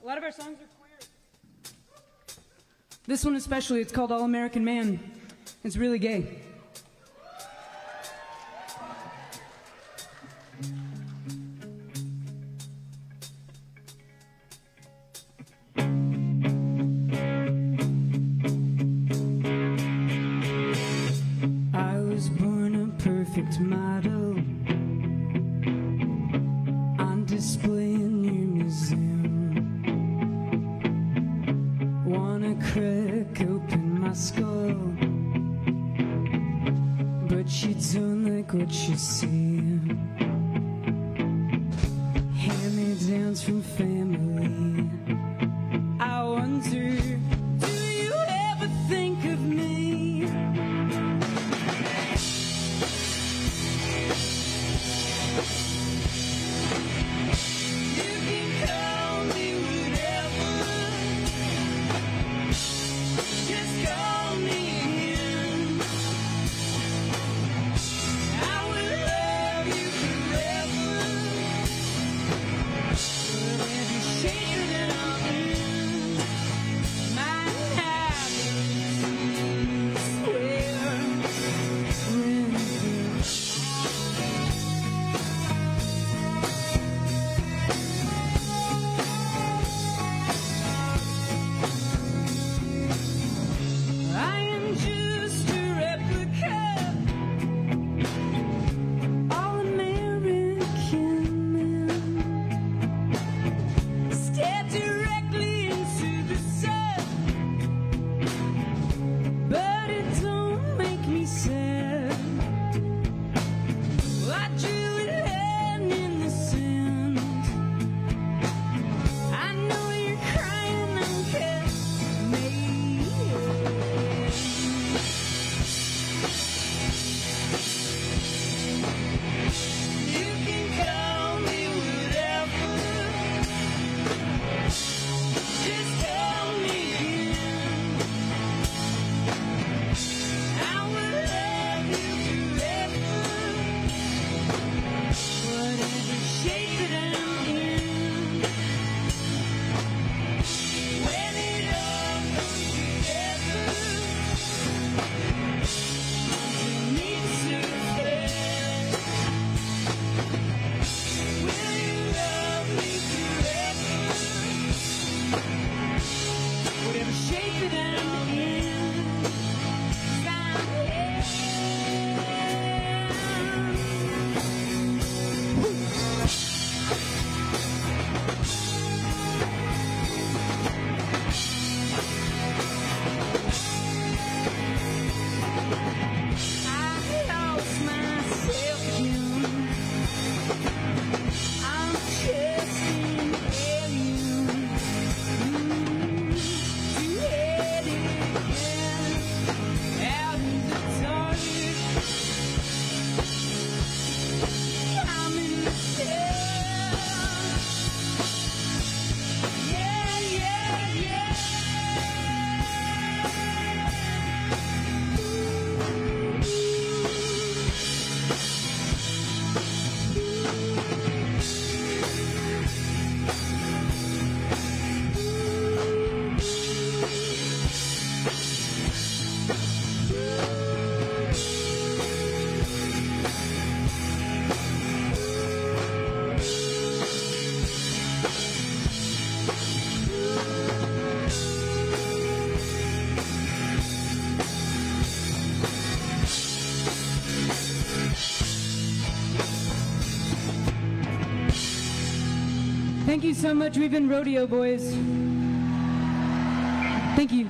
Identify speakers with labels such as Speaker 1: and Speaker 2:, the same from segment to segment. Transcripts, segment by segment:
Speaker 1: A lot of our songs are queer. This one especially, it's called All American Man. It's really gay. I was born a perfect model on display in your museum. Wanna crack open my skull, but you don't like what you see. Hand-me-downs from family. I wonder, do you ever think of me? You can call me whatever, just call me in. I will love you forever, whatever shape that I'm in. My happiness where I am just a replica, all American man. Stare directly into the sun, but it don't make me sad. Like Giuliard in the sand. I know you're crying out at me. You can call me whatever, just call me in. I will love you forever, whatever shape that I'm in. When it all comes together, underneath the surface, will you love me forever, whatever shape that I'm in? 'Cause I'm I lost myself again. I'm just an alien. You had it again, out in the dark. I'm in the cell. Yeah, yeah, yeah. Thank you so much. We've been Rodeo Boys. Thank you.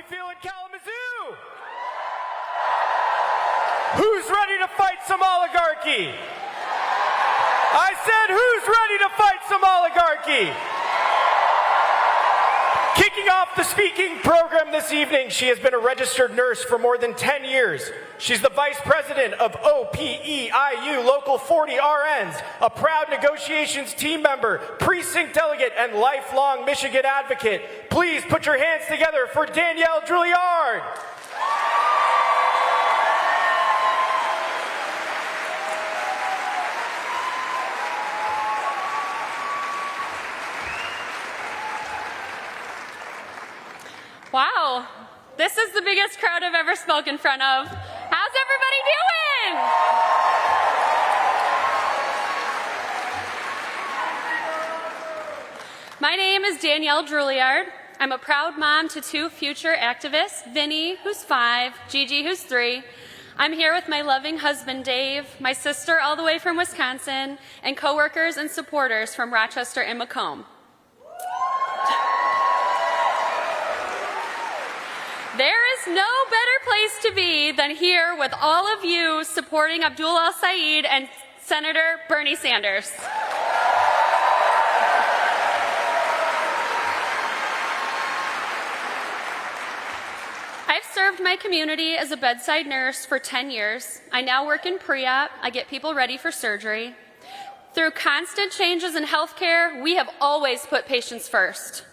Speaker 2: feel in Kalamazoo? Who's ready to fight some oligarchy? I said, who's ready to fight some oligarchy? Kicking off the speaking program this evening, she has been a registered nurse for more than 10 years. She's the vice president of OPEIU Local 40 RNs, a proud negotiations team member, precinct delegate, and lifelong Michigan advocate. Please put your hands together for Danielle Giuliard.
Speaker 3: Wow, this is the biggest crowd I've ever spoken in front of. How's everybody doing? My name is Danielle Giuliard. I'm a proud mom to 2 future activists, Vinny, who's 5, Gigi, who's 3. I'm here with my loving husband, Dave, my sister all the way from Wisconsin, and coworkers and supporters from Rochester and Macomb. There is no better place to be than here with all of you supporting Abdul and Senator Bernie Sanders. I've served my community as a bedside nurse for 10 years. I now work in pre-op. I get people ready for surgery. Through constant changes in healthcare, we have always put patients first.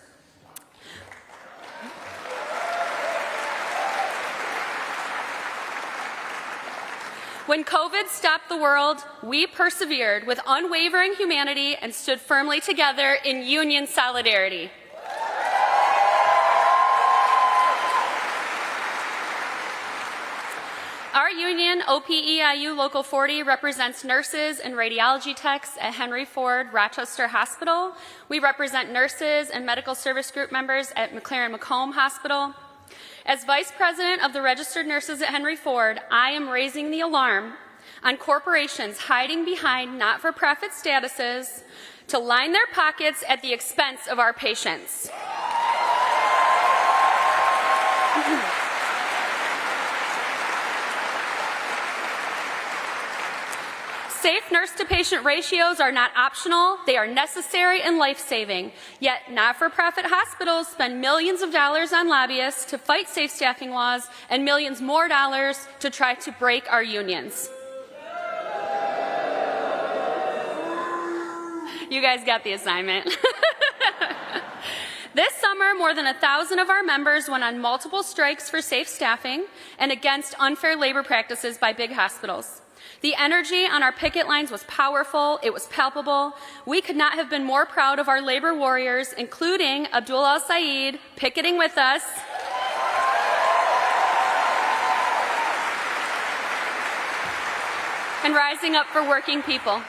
Speaker 3: When COVID stopped the world, we persevered with unwavering humanity and stood firmly together in union solidarity. Our union, OPEIU Local 40, represents nurses and radiology techs at Henry Ford Rochester Hospital. We represent nurses and medical service group members at McLaren Macomb Hospital. As Vice President of the Registered Nurses at Henry Ford, I am raising the alarm on corporations hiding behind not-for-profit statuses to line their pockets at the expense of our patients. Safe nurse-to-patient ratios are not optional, they are necessary and life-saving. Yet not-for-profit hospitals spend millions of dollars on lobbyists to fight safe staffing laws and millions more dollars to try to break our unions. You guys got the assignment. This summer, more than 1,000 of our members went on multiple strikes for safe staffing and against unfair labor practices by big hospitals. The energy on our picket lines was powerful, it was palpable. We could not have been more proud of our labor warriors, including Abdul al-Sayed, picketing with us. And rising up for working people.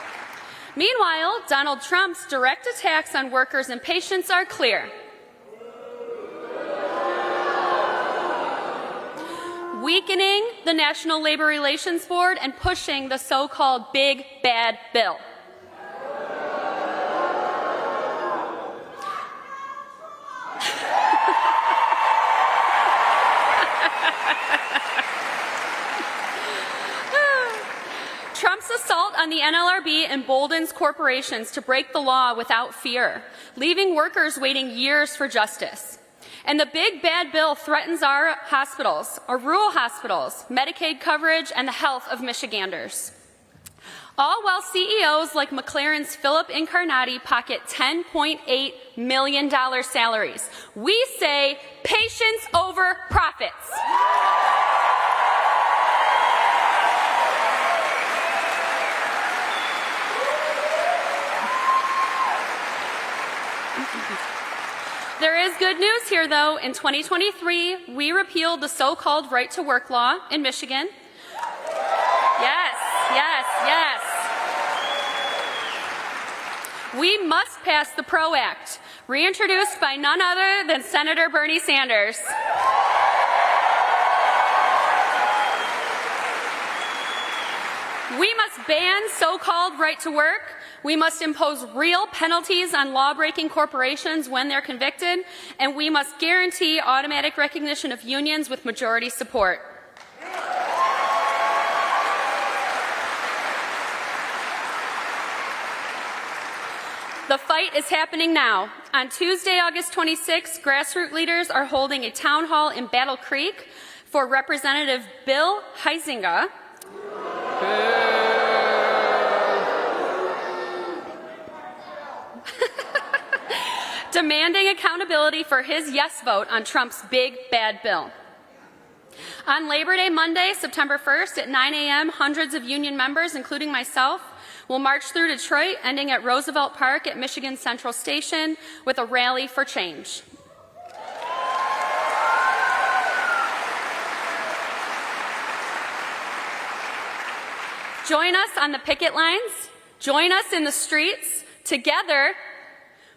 Speaker 3: Meanwhile, Donald Trump's direct attacks on workers and patients are clear. Weakening the National Labor Relations Board and pushing the so-called big bad bill. Trump's assault on the NLRB emboldens corporations to break the law without fear, leaving workers waiting years for justice. And the big bad bill threatens our hospitals, our rural hospitals, Medicaid coverage, and the health of Michiganders. All while CEOs like McLaren's Philip Incarnati pocket $10.8 million salaries. We say patients over profits. There is good news here, though. In 2023, we repealed the so-called right-to-work law in Michigan. Yes, yes, yes. We must pass the PRO Act, reintroduced by none other than Senator Bernie Sanders. We must ban so-called right-to-work, We must impose real penalties on law-breaking corporations when they're convicted, and we must guarantee automatic recognition of unions with majority support. The fight is happening now. On Tuesday, August 26, grassroots leaders are holding a town hall in Battle Creek for Representative Bill Huizenga. Demanding accountability for his yes vote on Trump's big bad bill. On Labor Day Monday, September 1st at 9 a.m., hundreds of union members, including myself, will march through Detroit, ending at Roosevelt Park at Michigan Central Station with a rally for change. Join us on the picket lines. Join us in the streets. Together,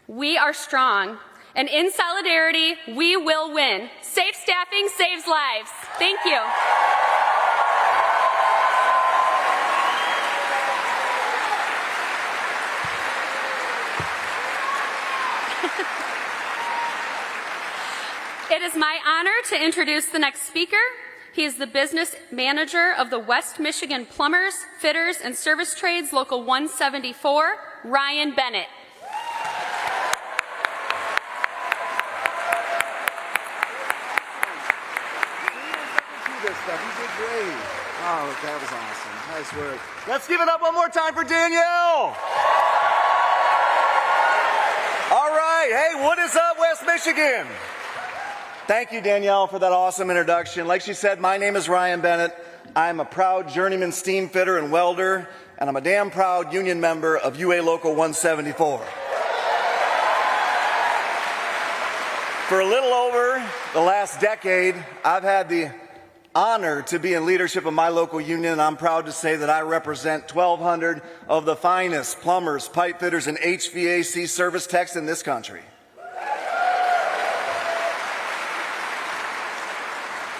Speaker 3: we are strong. And in solidarity, we will win. Safe staffing saves lives. Thank you. It is my honor to introduce the next speaker. He is the business manager of the West Michigan Plumbers, Fitters, and Service Trades Local 174, Ryan Bennett.
Speaker 4: You did great. Oh, that was awesome. Nice work. Let's give it up one more time for Danielle. All right. Hey, what is up, West Michigan? Thank you, Danielle, for that awesome introduction. Like she said, my name is Ryan Bennett. I'm a proud journeyman steam fitter and welder, and I'm a damn proud union member of UA Local 174. For a little over the last decade, I've had the honor to be in leadership of my local union, and I'm proud to say that I represent 1,200 of the finest plumbers, pipe fitters, and HVAC service techs in this country.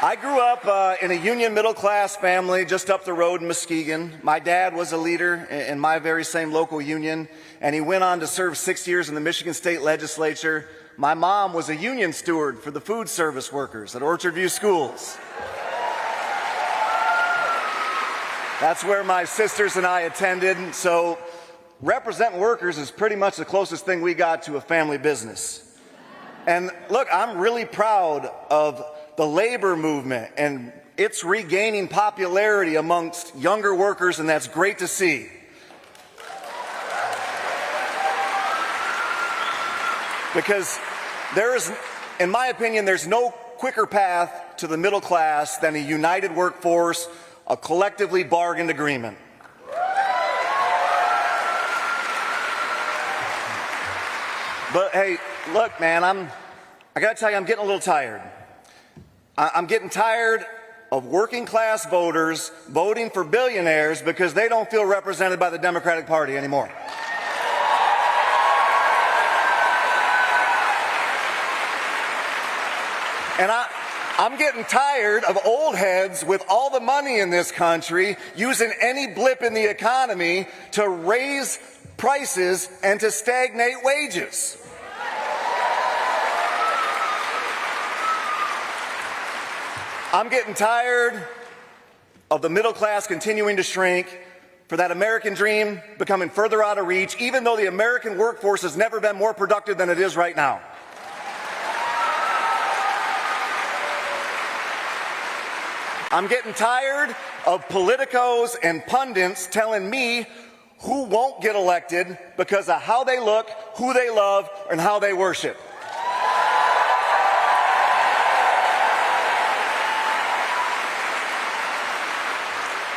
Speaker 4: I grew up in a union middle-class family just up the road in Muskegon. My dad was a leader in my very same local union, and he went on to serve 6 years in the Michigan State Legislature. My mom was a union steward for the food service workers at Orchard View Schools. That's where my sisters and I attended, so representing workers is pretty much the closest thing we got to a family business. And look, I'm really proud of the labor movement, and it's regaining popularity amongst younger workers, and that's great to see. Because in my opinion, there's no quicker path to the middle class than a united workforce, a collectively bargained agreement. But hey, look, man, I gotta tell you, I'm getting a little tired. I'm getting tired of working class voters voting for billionaires because they don't feel represented by the Democratic Party anymore. And I'm getting tired of old heads with all the money in this country using any blip in the economy to raise prices and to stagnate wages. I'm getting tired of the middle class continuing to shrink, for that American dream becoming further out of reach, even though the American workforce has never been more productive than it is right now. I'm getting tired of politicos and pundits telling me who won't get elected because of how they look, who they love, and how they worship.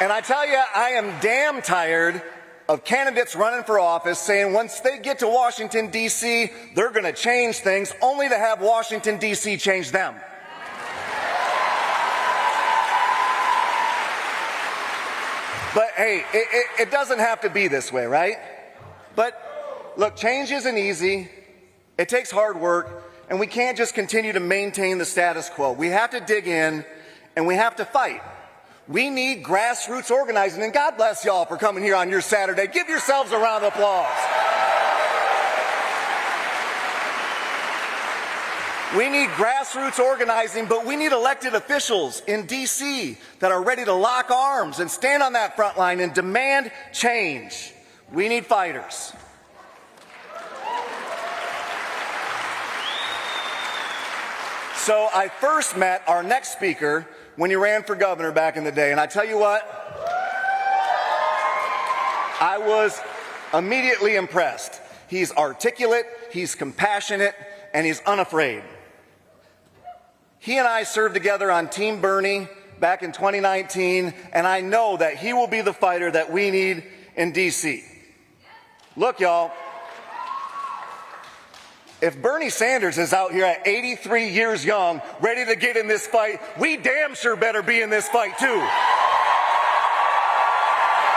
Speaker 4: And I tell you, I am damn tired of candidates running for office saying once they get to Washington, D.C., they're going to change things, only to have Washington, D.C. change them. But hey, it doesn't have to be this way, right? But look, change isn't easy. It takes hard work, and we can't just continue to maintain the status quo. We have to dig in, and we have to fight. We need grassroots organizing, and God bless y'all for coming here on your Saturday. Give yourselves a round of applause. We need grassroots organizing, but we need elected officials in D.C. that are ready to lock arms and stand on that front line and demand change. We need fighters. So I first met our next speaker when he ran for governor back in the day, and I tell you what, I was immediately impressed. He's articulate, he's compassionate, and he's unafraid. He and I served together on Team Bernie back in 2019, and I know that he will be the fighter that we need in D.C. Look, y'all, if Bernie Sanders is out here at 83 years young, ready to get in this fight, we damn sure better be in this fight, too.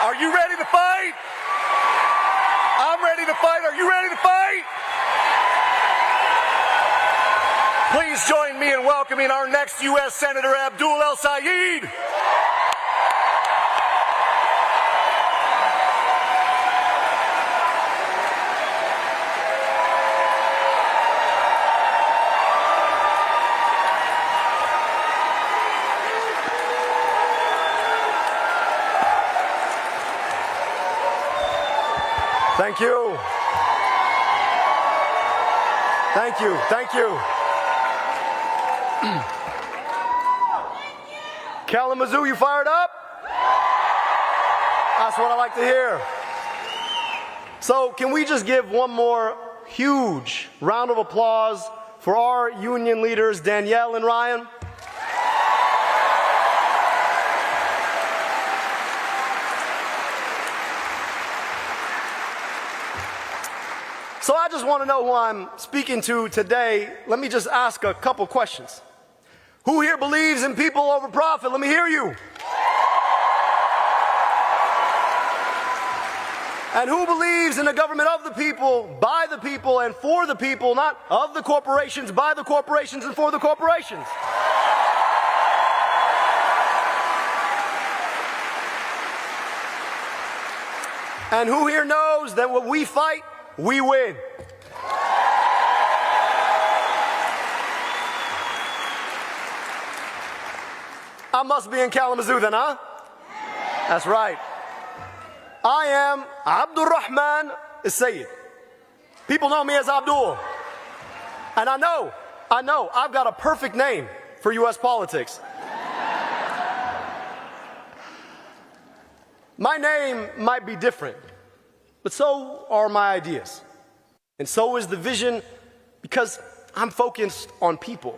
Speaker 4: Are you ready to fight? I'm ready to fight. Are you ready to fight? Please join me in welcoming our next U.S. Senator, Abdul El-Sayed.
Speaker 5: Thank you. Thank you. Thank you. Kalamazoo, you fired up? That's what I like to hear. So can we just give one more huge round of applause for our union leaders, Danielle and Ryan? So I just want to know who I'm speaking to today. Let me just ask a couple questions. Who here believes in people over profit? Let me hear you. And who believes in a government of the people, by the people, and for the people, not of the corporations, by the corporations, and for the corporations? And who here knows that when we fight, we win? I must be in Kalamazoo then, huh? That's right. I am Abdul Rahman Sayyid. People know me as Abdul. And I know, I've got a perfect name for U.S. politics. My name might be different, but so are my ideas. And so is the vision, because I'm focused on people.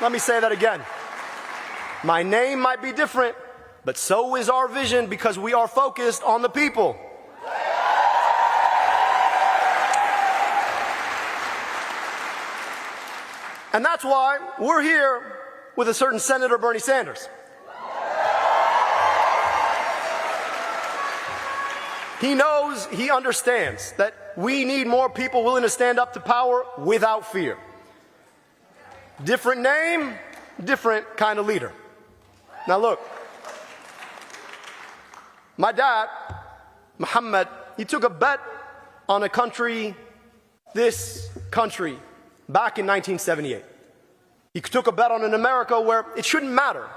Speaker 5: Let me say that again. My name might be different, but so is our vision, because we are focused on the people. And that's why we're here with a certain Senator Bernie Sanders. He knows, he understands that we need more people willing to stand up to power without fear. Different name, different kind of leader. Now look, my dad, Muhammad, he took a bet on a country, this country, back in 1978. He took a bet on an America where it shouldn't matter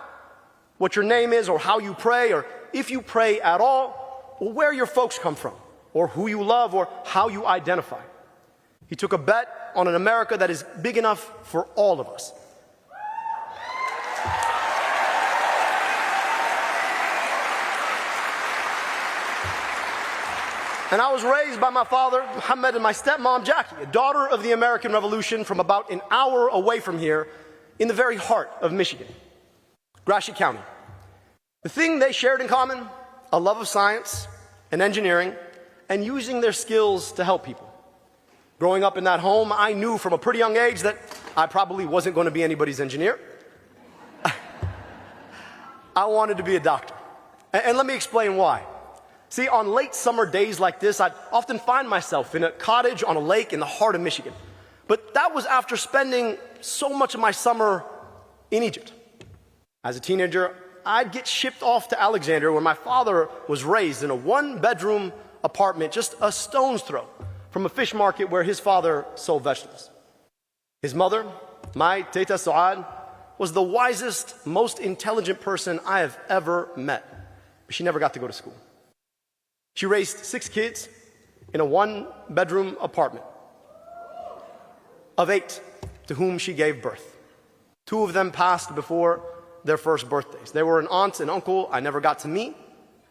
Speaker 5: what your name is or how you pray or if you pray at all or where your folks come from or who you love or how you identify. He took a bet on an America that is big enough for all of us. And I was raised by my father, Muhammad, and my stepmom, Jackie, a daughter of the American Revolution from about an hour away from here in the very heart of Michigan, Gratiot County. The thing they shared in common, a love of science and engineering and using their skills to help people. Growing up in that home, I knew from a pretty young age that I probably wasn't going to be anybody's engineer. I wanted to be a doctor. And let me explain why. See, on late summer days like this, I'd often find myself in a cottage on a lake in the heart of Michigan. But that was after spending so much of my summer in Egypt. As a teenager, I'd get shipped off to Alexandria, where my father was raised in a one-bedroom apartment just a stone's throw from a fish market where his father sold vegetables. His mother, my Teta Suad, was the wisest, most intelligent person I have ever met. But she never got to go to school. She raised 6 kids in a one-bedroom apartment of 8 to whom she gave birth. 2 of them passed before their first birthdays. They were an aunt and uncle I never got to meet,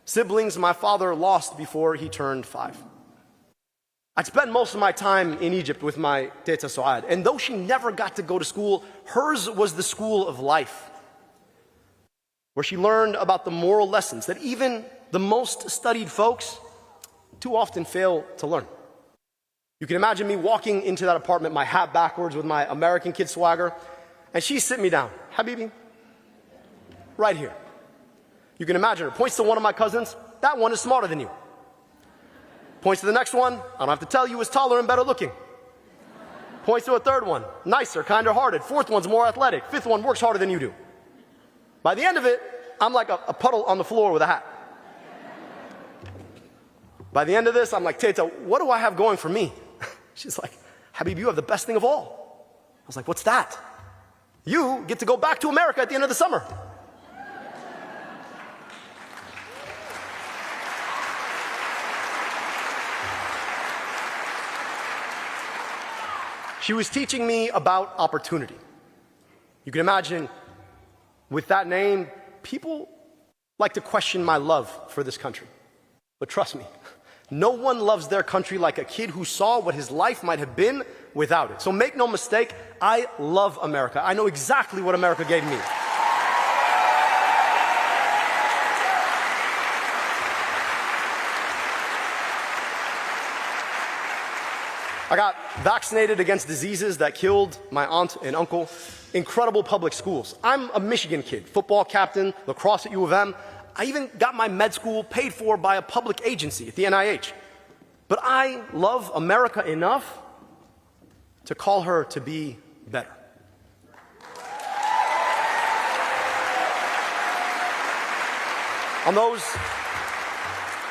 Speaker 5: siblings my father lost before he turned 5. I'd spend most of my time in Egypt with my Teta Suad, and though she never got to go to school, hers was the school of life, where she learned about the moral lessons that even the most studied folks too often fail to learn. You can imagine me walking into that apartment, my hat backwards with my American kid swagger, and she's sitting me down. Habibi, right here. You can imagine her. Points to one of my cousins. That one is smarter than you. Points to the next one. I don't have to tell you, is taller and better looking. Points to a third one. Nicer, kinder hearted. 4th one's more athletic. 5th one works harder than you do. By the end of it, I'm like a puddle on the floor with a hat. By the end of this, I'm like, Teta, what do I have going for me? She's like, Habib, you have the best thing of all. I was like, what's that? You get to go back to America at the end of the summer. She was teaching me about opportunity. You can imagine, with that name, people like to question my love for this country. But trust me, no one loves their country like a kid who saw what his life might have been without it. So make no mistake, I love America. I know exactly what America gave me. I got vaccinated against diseases that killed my aunt and uncle. Incredible public schools. I'm a Michigan kid, football captain, lacrosse at U of M. I even got my med school paid for by a public agency at the NIH. But I love America enough to call her to be better. On those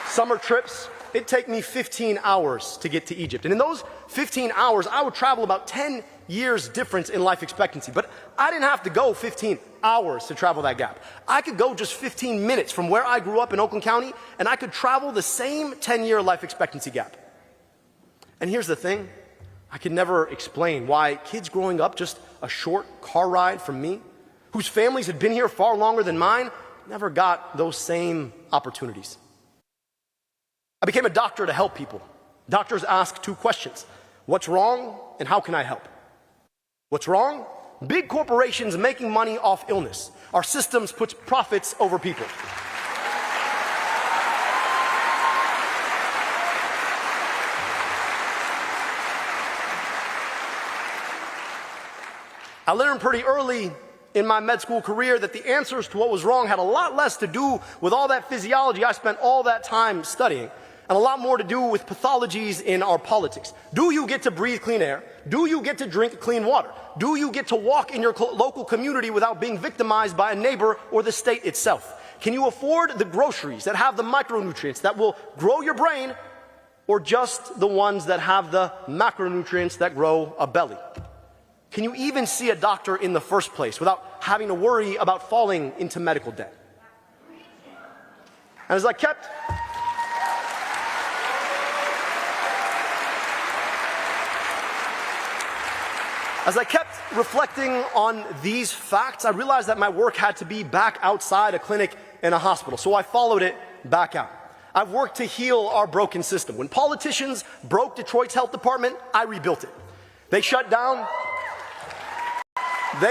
Speaker 5: summer trips, it'd take me 15 hours to get to Egypt. And in those 15 hours, I would travel about 10 years difference in life expectancy. But I didn't have to go 15 hours to travel that gap. I could go just 15 minutes from where I grew up in Oakland County, and I could travel the same 10-year life expectancy gap. And here's the thing. I could never explain why kids growing up just a short car ride from me, whose families had been here far longer than mine, never got those same opportunities. I became a doctor to help people. Doctors ask 2 questions. What's wrong and how can I help? What's wrong? Big corporations making money off illness. Our systems puts profits over people. I learned pretty early in my med school career that the answers to what was wrong had a lot less to do with all that physiology I spent all that time studying, and a lot more to do with pathologies in our politics. Do you get to breathe clean air? Do you get to drink clean water? Do you get to walk in your local community without being victimized by a neighbor or the state itself? Can you afford the groceries that have the micronutrients that will grow your brain, or just the ones that have the macronutrients that grow a belly? Can you even see a doctor in the first place without having to worry about falling into medical debt? And as I kept reflecting on these facts, I realized that my work had to be back outside a clinic and a hospital, so I followed it back out. I've worked to heal our broken system. When politicians broke Detroit's health department, I rebuilt it. They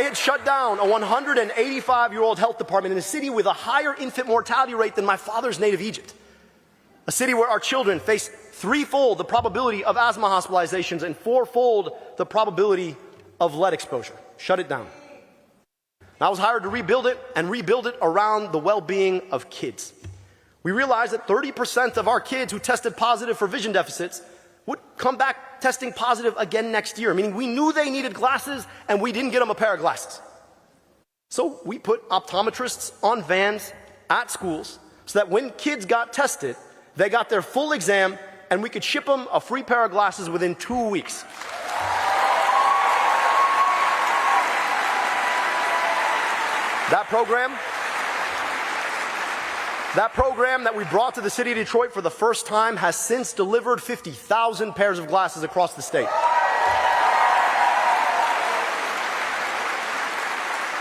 Speaker 5: had shut down a 185-year-old health department in a city with a higher infant mortality rate than my father's native Egypt. A city where our children face 3-fold the probability of asthma hospitalizations and 4-fold the probability of lead exposure. Shut it down. I was hired to rebuild it, and rebuild it around the well-being of kids. We realized that 30% of our kids who tested positive for vision deficits would come back testing positive again next year, meaning we knew they needed glasses and we didn't get them a pair of glasses. So we put optometrists on vans at schools so that when kids got tested, they got their full exam and we could ship them a free pair of glasses within 2 weeks. That program that we brought to the city of Detroit for the first time has since delivered 50,000 pairs of glasses across the state.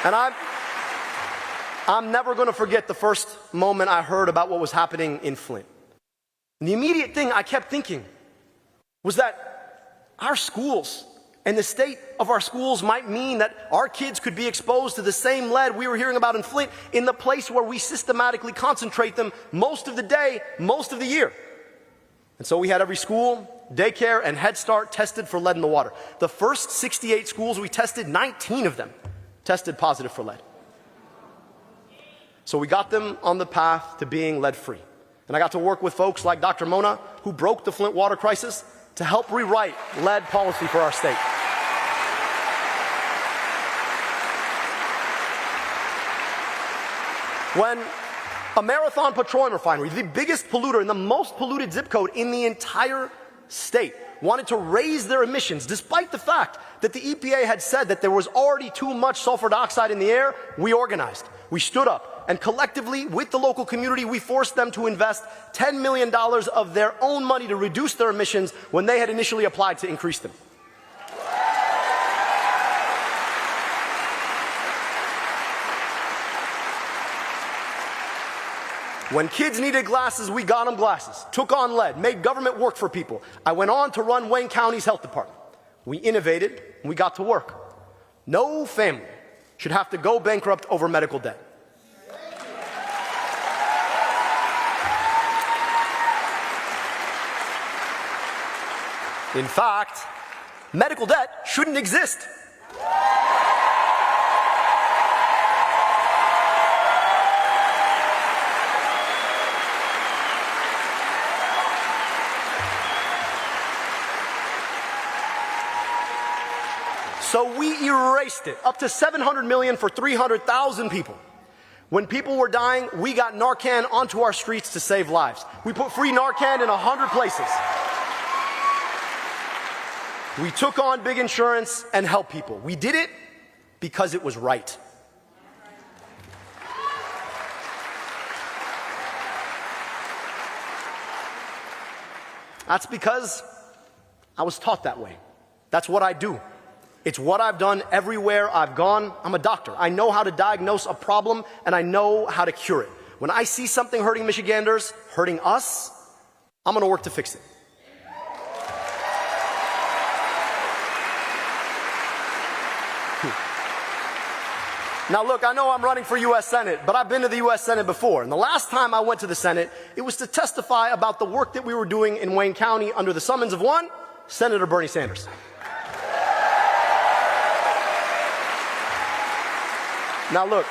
Speaker 5: And I'm never going to forget the first moment I heard about what was happening in Flint. And the immediate thing I kept thinking was that our schools and the state of our schools might mean that our kids could be exposed to the same lead we were hearing about in Flint in the place where we systematically concentrate them most of the day, most of the year. And so we had every school, daycare, and Head Start tested for lead in the water. The first 68 schools we tested, 19 of them tested positive for lead. So we got them on the path to being lead-free. And I got to work with folks like Dr. Mona, who broke the Flint water crisis, to help rewrite lead policy for our state. When a Marathon Petroleum Refinery, the biggest polluter and the most polluted zip code in the entire state, wanted to raise their emissions, despite the fact that the EPA had said that there was already too much sulfur dioxide in the air, we organized. We stood up, and collectively, with the local community, we forced them to invest $10 million of their own money to reduce their emissions when they had initially applied to increase them. When kids needed glasses, we got them glasses, took on lead, made government work for people. I went on to run Wayne County's health department. We innovated, and we got to work. No family should have to go bankrupt over medical debt. In fact, medical debt shouldn't exist. So we erased it, up to $700 million for 300,000 people. When people were dying, we got Narcan onto our streets to save lives. We put free Narcan in 100 places. We took on big insurance and helped people. We did it because it was right. That's because I was taught that way. That's what I do. It's what I've done everywhere I've gone. I'm a doctor. I know how to diagnose a problem, and I know how to cure it. When I see something hurting Michiganders, hurting us, I'm going to work to fix it. Now look, I know I'm running for U.S. Senate, but I've been to the U.S. Senate before. And the last time I went to the Senate, it was to testify about the work that we were doing in Wayne County under the summons of one, Senator Bernie Sanders. Now look,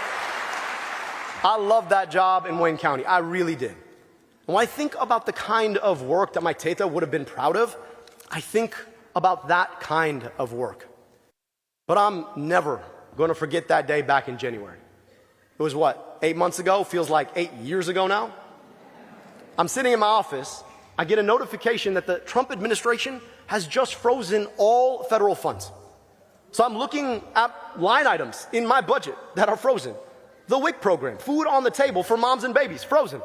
Speaker 5: I loved that job in Wayne County. I really did. And when I think about the kind of work that my teta would have been proud of, I think about that kind of work. But I'm never going to forget that day back in January. It was what, 8 months ago? Feels like 8 years ago now. I'm sitting in my office. I get a notification that the Trump administration has just frozen all federal funds. So I'm looking at line items in my budget that are frozen. The WIC program, food on the table for moms and babies, frozen.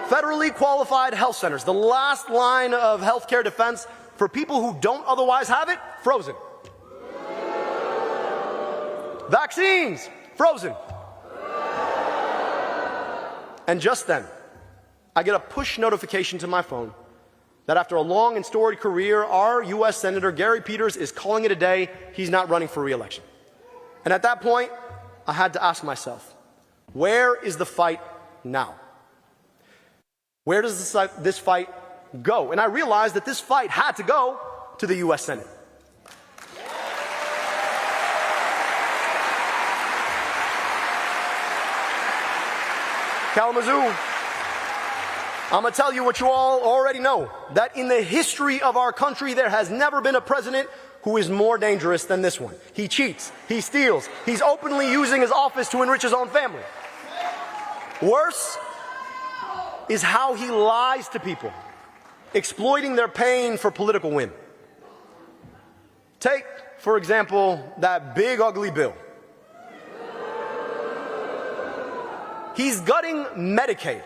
Speaker 5: Federally qualified health centers, the last line of healthcare defense for people who don't otherwise have it, frozen. Vaccines, frozen. And just then, I get a push notification to my phone that after a long and storied career, our U.S. Senator Gary Peters is calling it a day. He's not running for re-election. And at that point, I had to ask myself, where is the fight now? Where does this fight go? And I realized that this fight had to go to the U.S. Senate. I'm going to tell you what you all already know, that in the history of our country, there has never been a president who is more dangerous than this one. He cheats, he steals, he's openly using his office to enrich his own family. Worse is how he lies to people, exploiting their pain for political win. Take, for example, that big ugly bill. He's gutting Medicaid,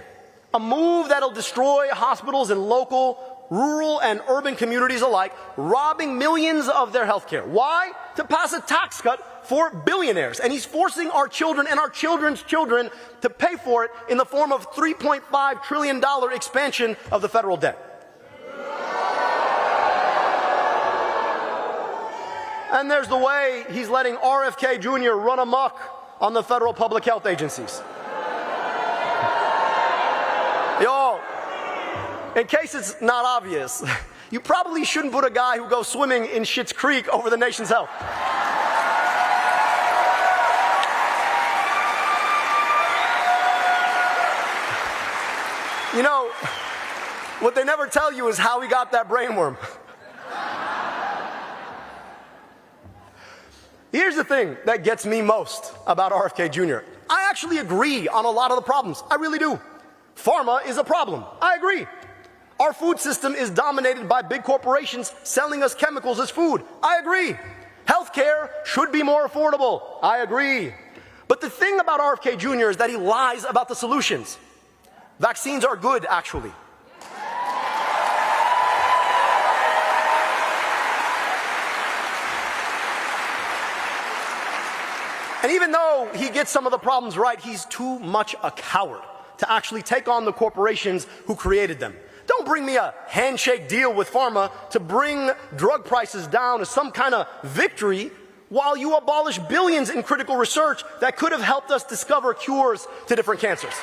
Speaker 5: a move that'll destroy hospitals in local, rural, and urban communities alike, robbing millions of their health care. Why? To pass a tax cut for billionaires. And he's forcing our children and our children's children to pay for it in the form of $3.5 trillion expansion of the federal debt. And there's the way he's letting RFK Jr. run amok on the federal public health agencies. Yo, in case it's not obvious, you probably shouldn't put a guy who goes swimming in Schitt's Creek over the nation's health. You know, what they never tell you is how he got that brainworm. Here's the thing that gets me most about RFK Jr. I actually agree on a lot of the problems. I really do. Pharma is a problem. I agree. Our food system is dominated by big corporations selling us chemicals as food. I agree. Healthcare should be more affordable. I agree. But the thing about RFK Jr. is that he lies about the solutions. Vaccines are good, actually. And even though he gets some of the problems right, he's too much a coward to actually take on the corporations who created them. Don't bring me a handshake deal with pharma to bring drug prices down as some kind of victory while you abolish billions in critical research that could have helped us discover cures to different cancers.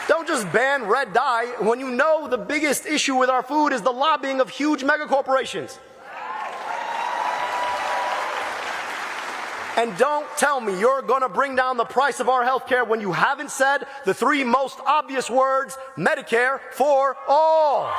Speaker 5: Don't just ban red dye when you know the biggest issue with our food is the lobbying of huge megacorporations. And don't tell me you're going to bring down the price of our health care when you haven't said the three most obvious words, Medicare for all.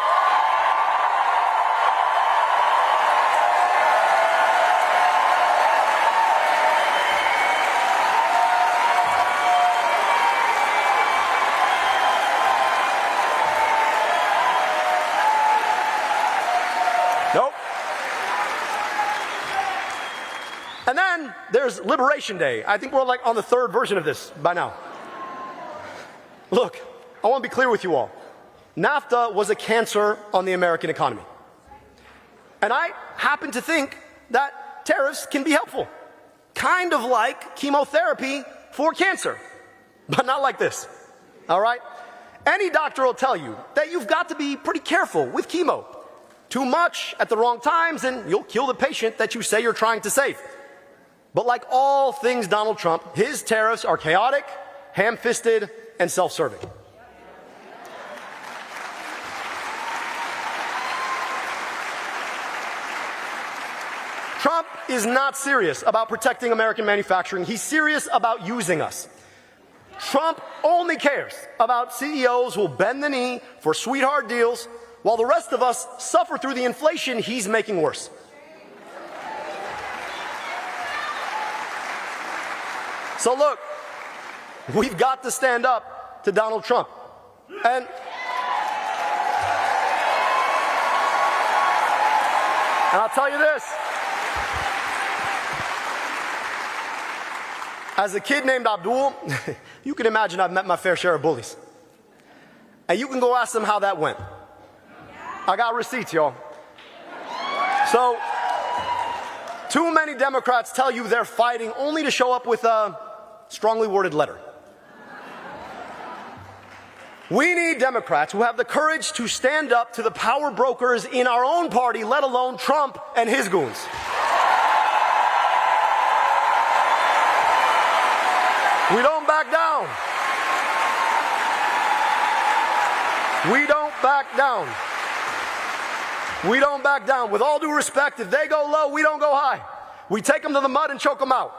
Speaker 5: Nope. And then there's Liberation Day. I think we're like on the third version of this by now. Look, I want to be clear with you all. NAFTA was a cancer on the American economy. And I happen to think that tariffs can be helpful. Kind of like chemotherapy for cancer. But not like this. All right? Any doctor will tell you that you've got to be pretty careful with chemo. Too much at the wrong times and you'll kill the patient that you say you're trying to save. But like all things Donald Trump, his tariffs are chaotic, ham-fisted, and self-serving. Trump is not serious about protecting American manufacturing. He's serious about using us. Trump only cares about CEOs who will bend the knee for sweetheart deals while the rest of us suffer through the inflation he's making worse. So look, we've got to stand up to Donald Trump. And I'll tell you this. As a kid named Abdul, you can imagine I've met my fair share of bullies. And you can go ask them how that went. I got receipts, y'all. So, too many Democrats tell you they're fighting only to show up with a strongly worded letter. We need Democrats who have the courage to stand up to the power brokers in our own party, let alone Trump and his goons. We don't back down. We don't back down. We don't back down. With all due respect, if they go low, we don't go high. We take them to the mud and choke them out.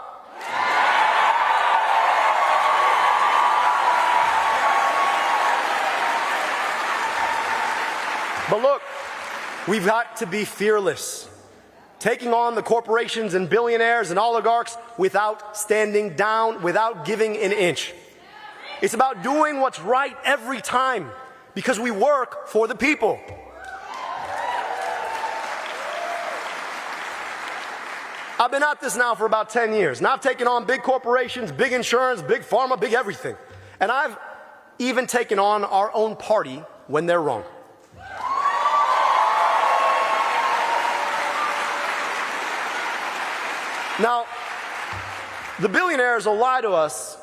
Speaker 5: But look, we've got to be fearless, taking on the corporations and billionaires and oligarchs without standing down, without giving an inch. It's about doing what's right every time, because we work for the people. I've been at this now for about 10 years, and I've taken on big corporations, big insurance, big pharma, big everything. And I've even taken on our own party when they're wrong. Now, the billionaires will lie to us,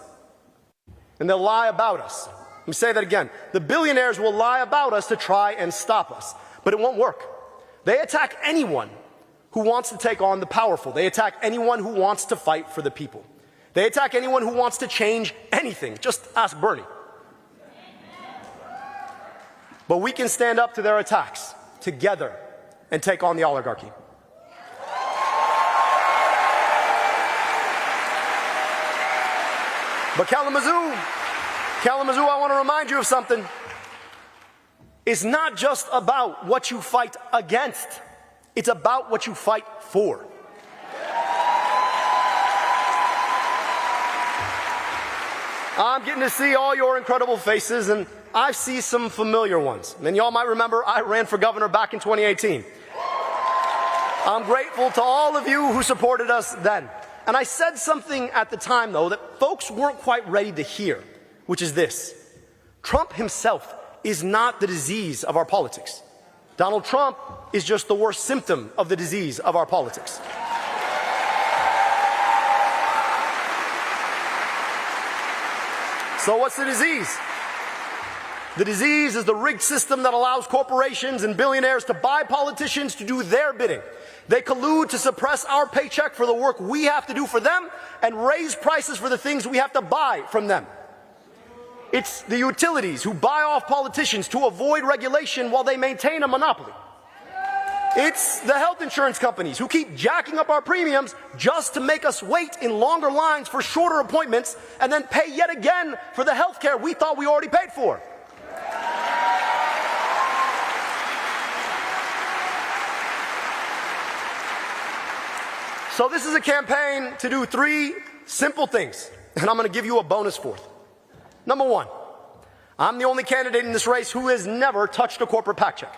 Speaker 5: and they'll lie about us. Let me say that again. The billionaires will lie about us to try and stop us, but it won't work. They attack anyone who wants to take on the powerful. They attack anyone who wants to fight for the people. They attack anyone who wants to change anything. Just ask Bernie. But we can stand up to their attacks together and take on the oligarchy. But Kalamazoo, I want to remind you of something. It's not just about what you fight against. It's about what you fight for. I'm getting to see all your incredible faces, and I see some familiar ones. And y'all might remember I ran for governor back in 2018. I'm grateful to all of you who supported us then. And I said something at the time, though, that folks weren't quite ready to hear, which is this. Trump himself is not the disease of our politics. Donald Trump is just the worst symptom of the disease of our politics. So what's the disease? The disease is the rigged system that allows corporations and billionaires to buy politicians to do their bidding. They collude to suppress our paycheck for the work we have to do for them and raise prices for the things we have to buy from them. It's the utilities who buy off politicians to avoid regulation while they maintain a monopoly. It's the health insurance companies who keep jacking up our premiums just to make us wait in longer lines for shorter appointments and then pay yet again for the health care we thought we already paid for. So this is a campaign to do 3 simple things, and I'm going to give you a bonus fourth. Number 1, I'm the only candidate in this race who has never touched a corporate PAC check.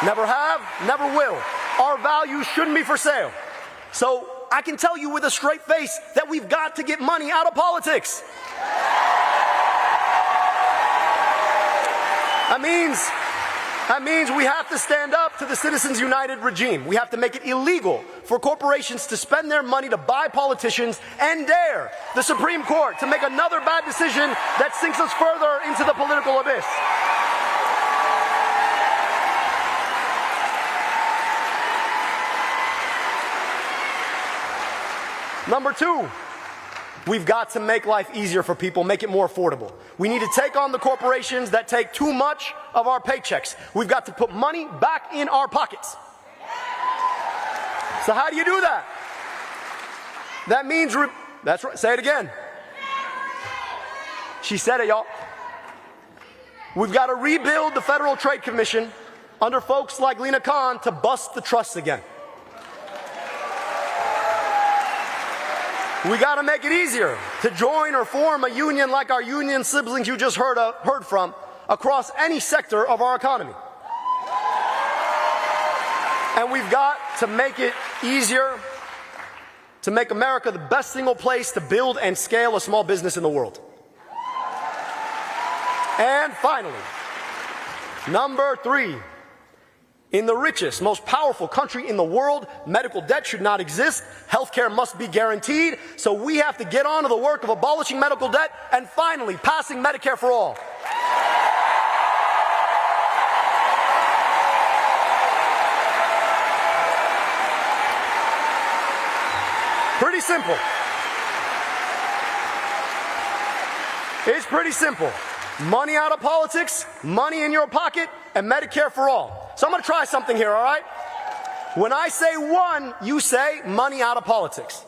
Speaker 5: Never have, never will. Our values shouldn't be for sale. So I can tell you with a straight face that we've got to get money out of politics. That means we have to stand up to the Citizens United regime. We have to make it illegal for corporations to spend their money to buy politicians and dare the Supreme Court to make another bad decision that sinks us further into the political abyss. Number 2, we've got to make life easier for people, make it more affordable. We need to take on the corporations that take too much of our paychecks. We've got to put money back in our pockets. So how do you do that? That means, that's right, say it again. She said it, y'all. We've got to rebuild the Federal Trade Commission under folks like Lena Khan to bust the trusts again. We got to make it easier to join or form a union like our union siblings you just heard from across any sector of our economy. And we've got to make it easier to make America the best single place to build and scale a small business in the world. And finally, number 3. In the richest, most powerful country in the world, medical debt should not exist. Healthcare must be guaranteed. So we have to get on to the work of abolishing medical debt and finally passing Medicare for all. Pretty simple. It's pretty simple. money out of politics, money in your pocket, and Medicare for all. So I'm going to try something here, all right? When I say one, you say money out of politics,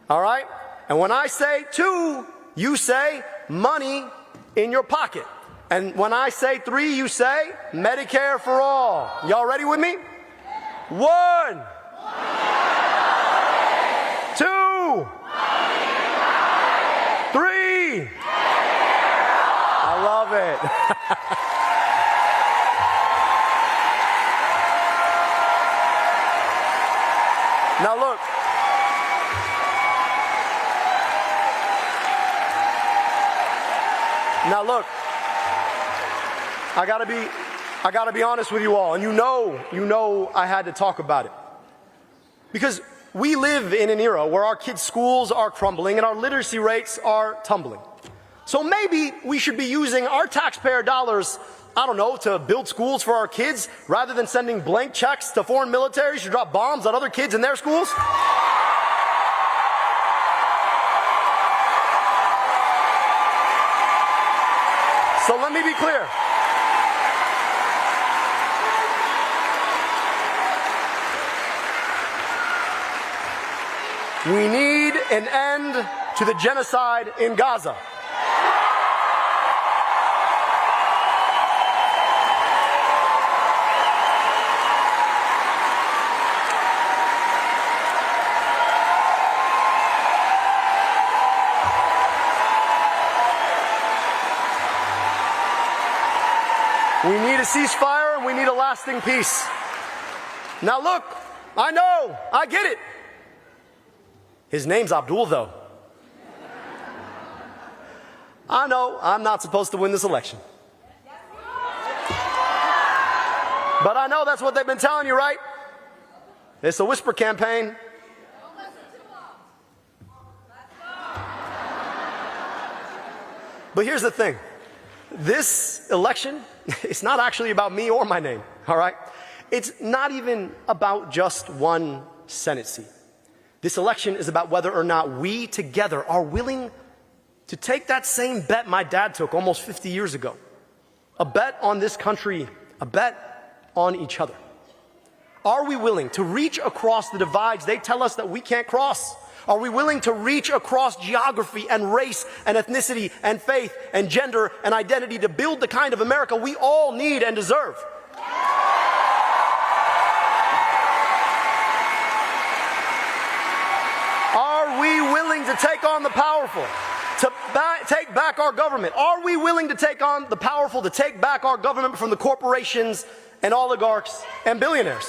Speaker 5: all right? And when I say two, you say money in your pocket. And when I say three, you say Medicare for all. Y'all ready with me? One. Two. Three. I love it. Now look. Now look. I gotta be honest with you all, and you know I had to talk about it. Because we live in an era where our kids' schools are crumbling and our literacy rates are tumbling. So maybe we should be using our taxpayer dollars, I don't know, to build schools for our kids rather than sending blank checks to foreign militaries to drop bombs on other kids in their schools. So let me be clear. We need an end to the genocide in Gaza. We need a ceasefire and we need a lasting peace. Now look, I know, I get it. His name's Abdul, though. I know I'm not supposed to win this election. But I know that's what they've been telling you, right? It's a whisper campaign. But here's the thing. This election, it's not actually about me or my name, all right? It's not even about just one Senate seat. This election is about whether or not we together are willing to take that same bet my dad took almost 50 years ago. A bet on this country, a bet on each other. Are we willing to reach across the divides they tell us that we can't cross? Are we willing to reach across geography and race and ethnicity and faith and gender and identity to build the kind of America we all need and deserve? Are we willing to take on the powerful, to take back our government? Are we willing to take on the powerful, to take back our government from the corporations and oligarchs and billionaires?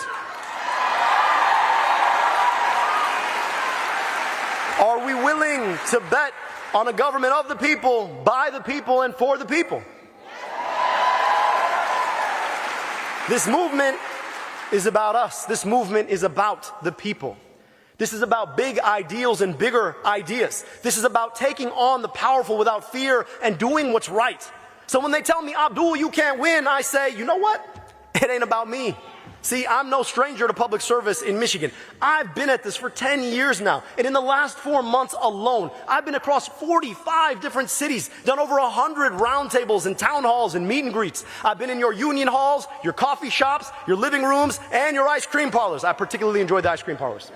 Speaker 5: Are we willing to bet on a government of the people, by the people, and for the people? This movement is about us. This movement is about the people. This is about big ideals and bigger ideas. This is about taking on the powerful without fear and doing what's right. So when they tell me, Abdul, you can't win, I say, you know what? It ain't about me. See, I'm no stranger to public service in Michigan. I've been at this for 10 years now. And in the last 4 months alone, I've been across 45 different cities, done over 100 roundtables and town halls and meet and greets. I've been in your union halls, your coffee shops, your living rooms, and your ice cream parlors. I particularly enjoyed the ice cream parlors.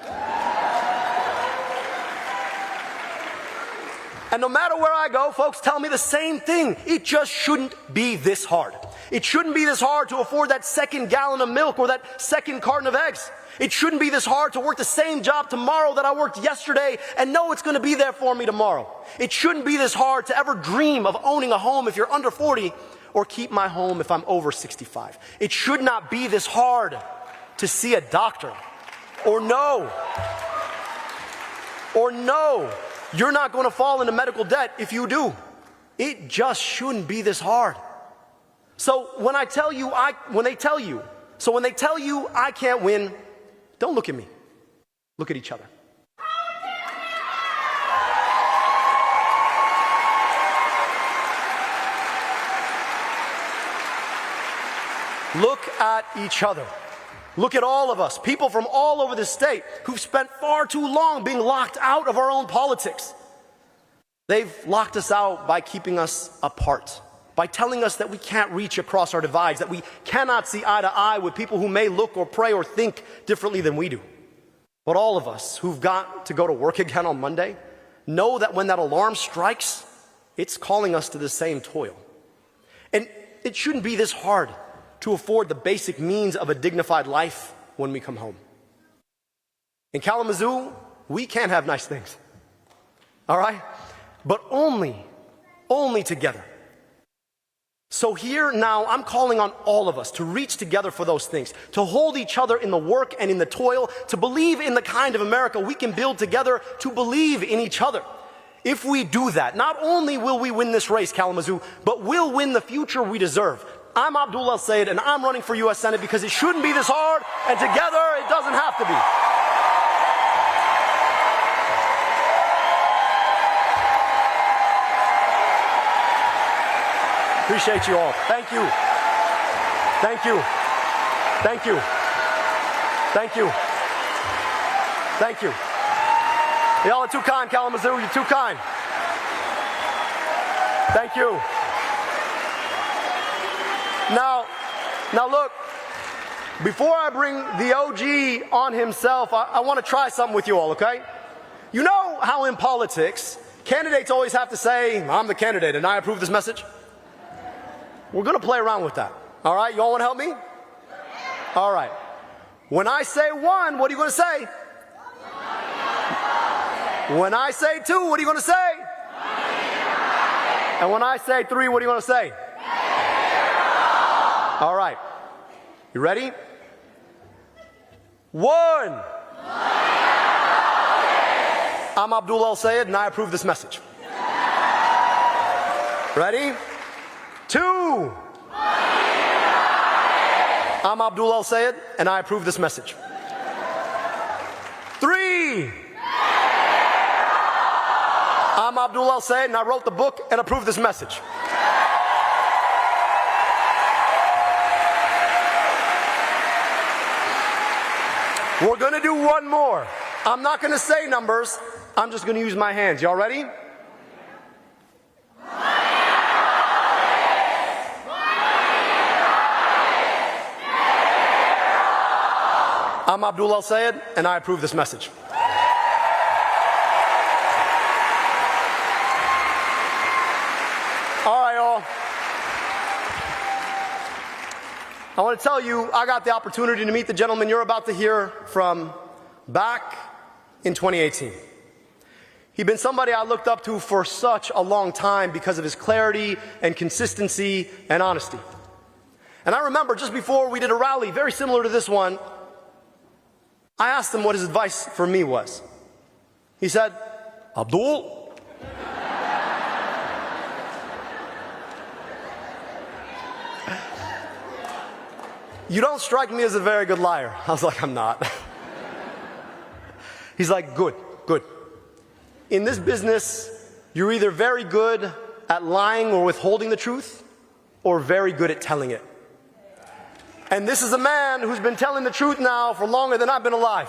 Speaker 5: And no matter where I go, folks tell me the same thing. It just shouldn't be this hard. It shouldn't be this hard to afford that second gallon of milk or that second carton of eggs. It shouldn't be this hard to work the same job tomorrow that I worked yesterday and know it's going to be there for me tomorrow. It shouldn't be this hard to ever dream of owning a home if you're under 40 or keep my home if I'm over 65. It should not be this hard to see a doctor or know you're not going to fall into medical debt if you do. It just shouldn't be this hard. So when they tell you I can't win, don't look at me. Look at each other. Look at each other. Look at all of us, people from all over the state who've spent far too long being locked out of our own politics. They've locked us out by keeping us apart, by telling us that we can't reach across our divides, that we cannot see eye to eye with people who may look or pray or think differently than we do. But all of us who've got to go to work again on Monday know that when that alarm strikes, it's calling us to the same toil. And it shouldn't be this hard to afford the basic means of a dignified life when we come home. In Kalamazoo, we can't have nice things. All right? But only together. So here now, I'm calling on all of us to reach together for those things, to hold each other in the work and in the toil, to believe in the kind of America we can build together, to believe in each other. If we do that, not only will we win this race, Kalamazoo, but we'll win the future we deserve. I'm Abdul and I'm running for U.S. Senate because it shouldn't be this hard, and together it doesn't have to be. Appreciate you all. Thank you. Thank you. Thank you. Thank you. Thank you. Y'all are too kind, Kalamazoo. You're too kind. Thank you. Now look, before I bring the OG on himself, I want to try something with you all, okay? You know how in politics, candidates always have to say, I'm the candidate and I approve this message? We're going to play around with that. All right? You all want to help me? All right. When I say one, what are you going to say? When I say two, what are you going to say? And when I say three, what are you going to say? All right. You ready? One. I'm Abdul al-Sayed and I approve this message. Ready? Two. I'm Abdul al-Sayed and I approve this message. Three. I'm Abdul al-Sayed and I wrote the book and approve this message. We're going to do one more. I'm not going to say numbers. I'm just going to use my hands. Y'all ready? I'm Abdul al-Sayed and I approve this message. All right, y'all. I want to tell you, I got the opportunity to meet the gentleman you're about to hear from back in 2018. He'd been somebody I looked up to for such a long time because of his clarity and consistency and honesty. And I remember just before we did a rally very similar to this one, I asked him what his advice for me was. He said, Abdul, you don't strike me as a very good liar. I was like, I'm not. He's like, good. In this business, you're either very good at lying or withholding the truth, or very good at telling it. And this is a man who's been telling the truth now for longer than I've been alive.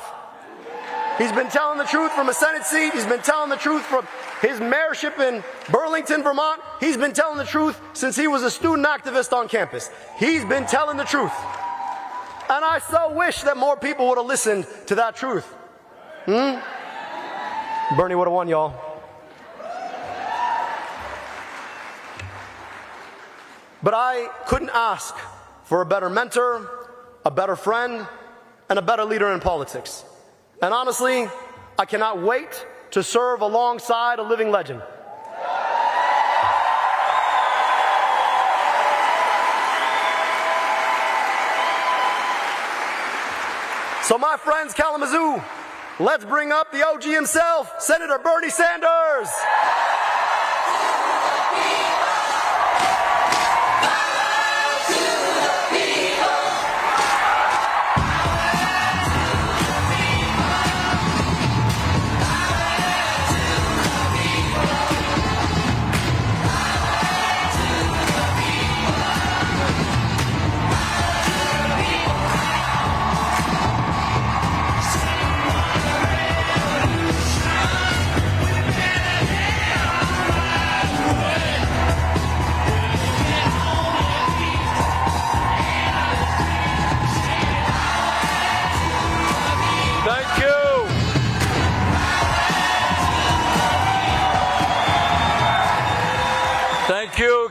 Speaker 5: He's been telling the truth from a Senate seat. He's been telling the truth from his mayorship in Burlington, Vermont. He's been telling the truth since he was a student activist on campus. He's been telling the truth. And I so wish that more people would have listened to that truth. Bernie would have won, y'all. But I couldn't ask for a better mentor, a better friend, and a better leader in politics. And honestly, I cannot wait to serve alongside a living legend. So my friends, Kalamazoo, let's bring up the OG himself, Senator Bernie Sanders.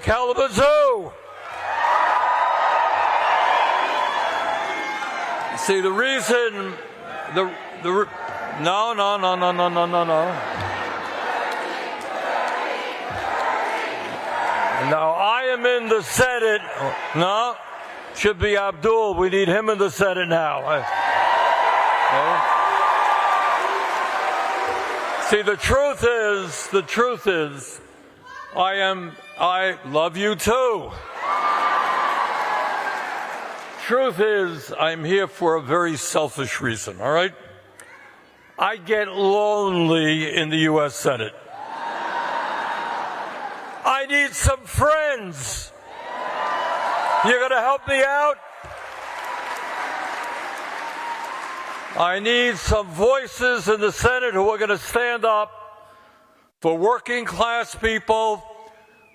Speaker 6: Kalamazoo. See, the reason, no. Now, I am in the Senate. No, should be Abdul. We need him in the Senate now. See, the truth is, I love you too. Truth is, I'm here for a very selfish reason, all right? I get lonely in the U.S. Senate. I need some friends. You're going to help me out? I need some voices in the Senate who are going to stand up for working class people,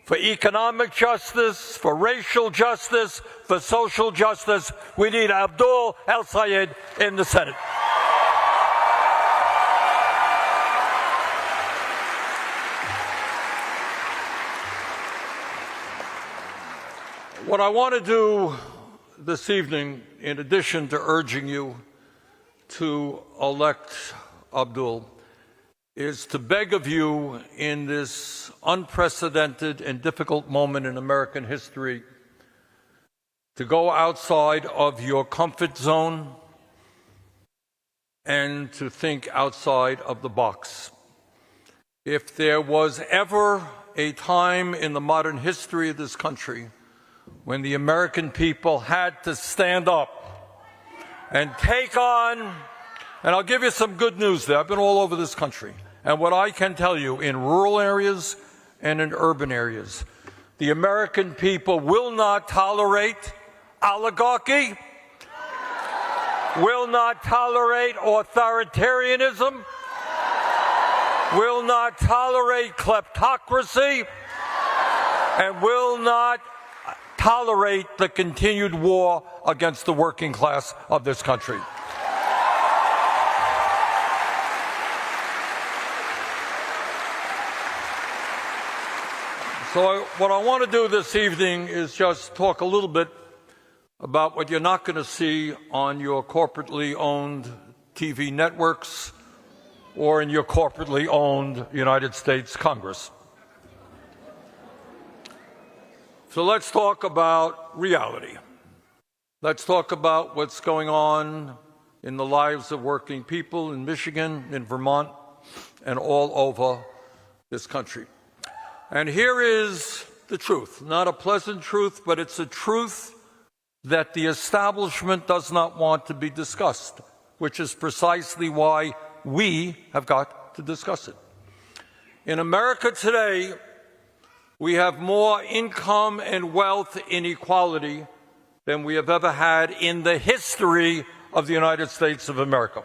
Speaker 6: for economic justice, for racial justice, for social justice. We need Abdul El-Sayed in the Senate. What I want to do this evening, in addition to urging you to elect Abdul, is to beg of you in this unprecedented and difficult moment in American history to go outside of your comfort zone and to think outside of the box. If there was ever a time in the modern history of this country when the American people had to stand up and take on, and I'll give you some good news there. I've been all over this country. And what I can tell you, in rural areas and in urban areas, the American people will not tolerate oligarchy, will not tolerate authoritarianism, will not tolerate kleptocracy, and will not tolerate the continued war against the working class of this country. So what I want to do this evening is just talk a little bit about what you're not going to see on your corporately owned TV networks or in your corporately owned United States Congress. So let's talk about reality. Let's talk about what's going on in the lives of working people in Michigan, in Vermont, and all over this country. And here is the truth, not a pleasant truth, but it's a truth that the establishment does not want to be discussed, which is precisely why we have got to discuss it. In America today, we have more income and wealth inequality than we have ever had in the history of the United States of America.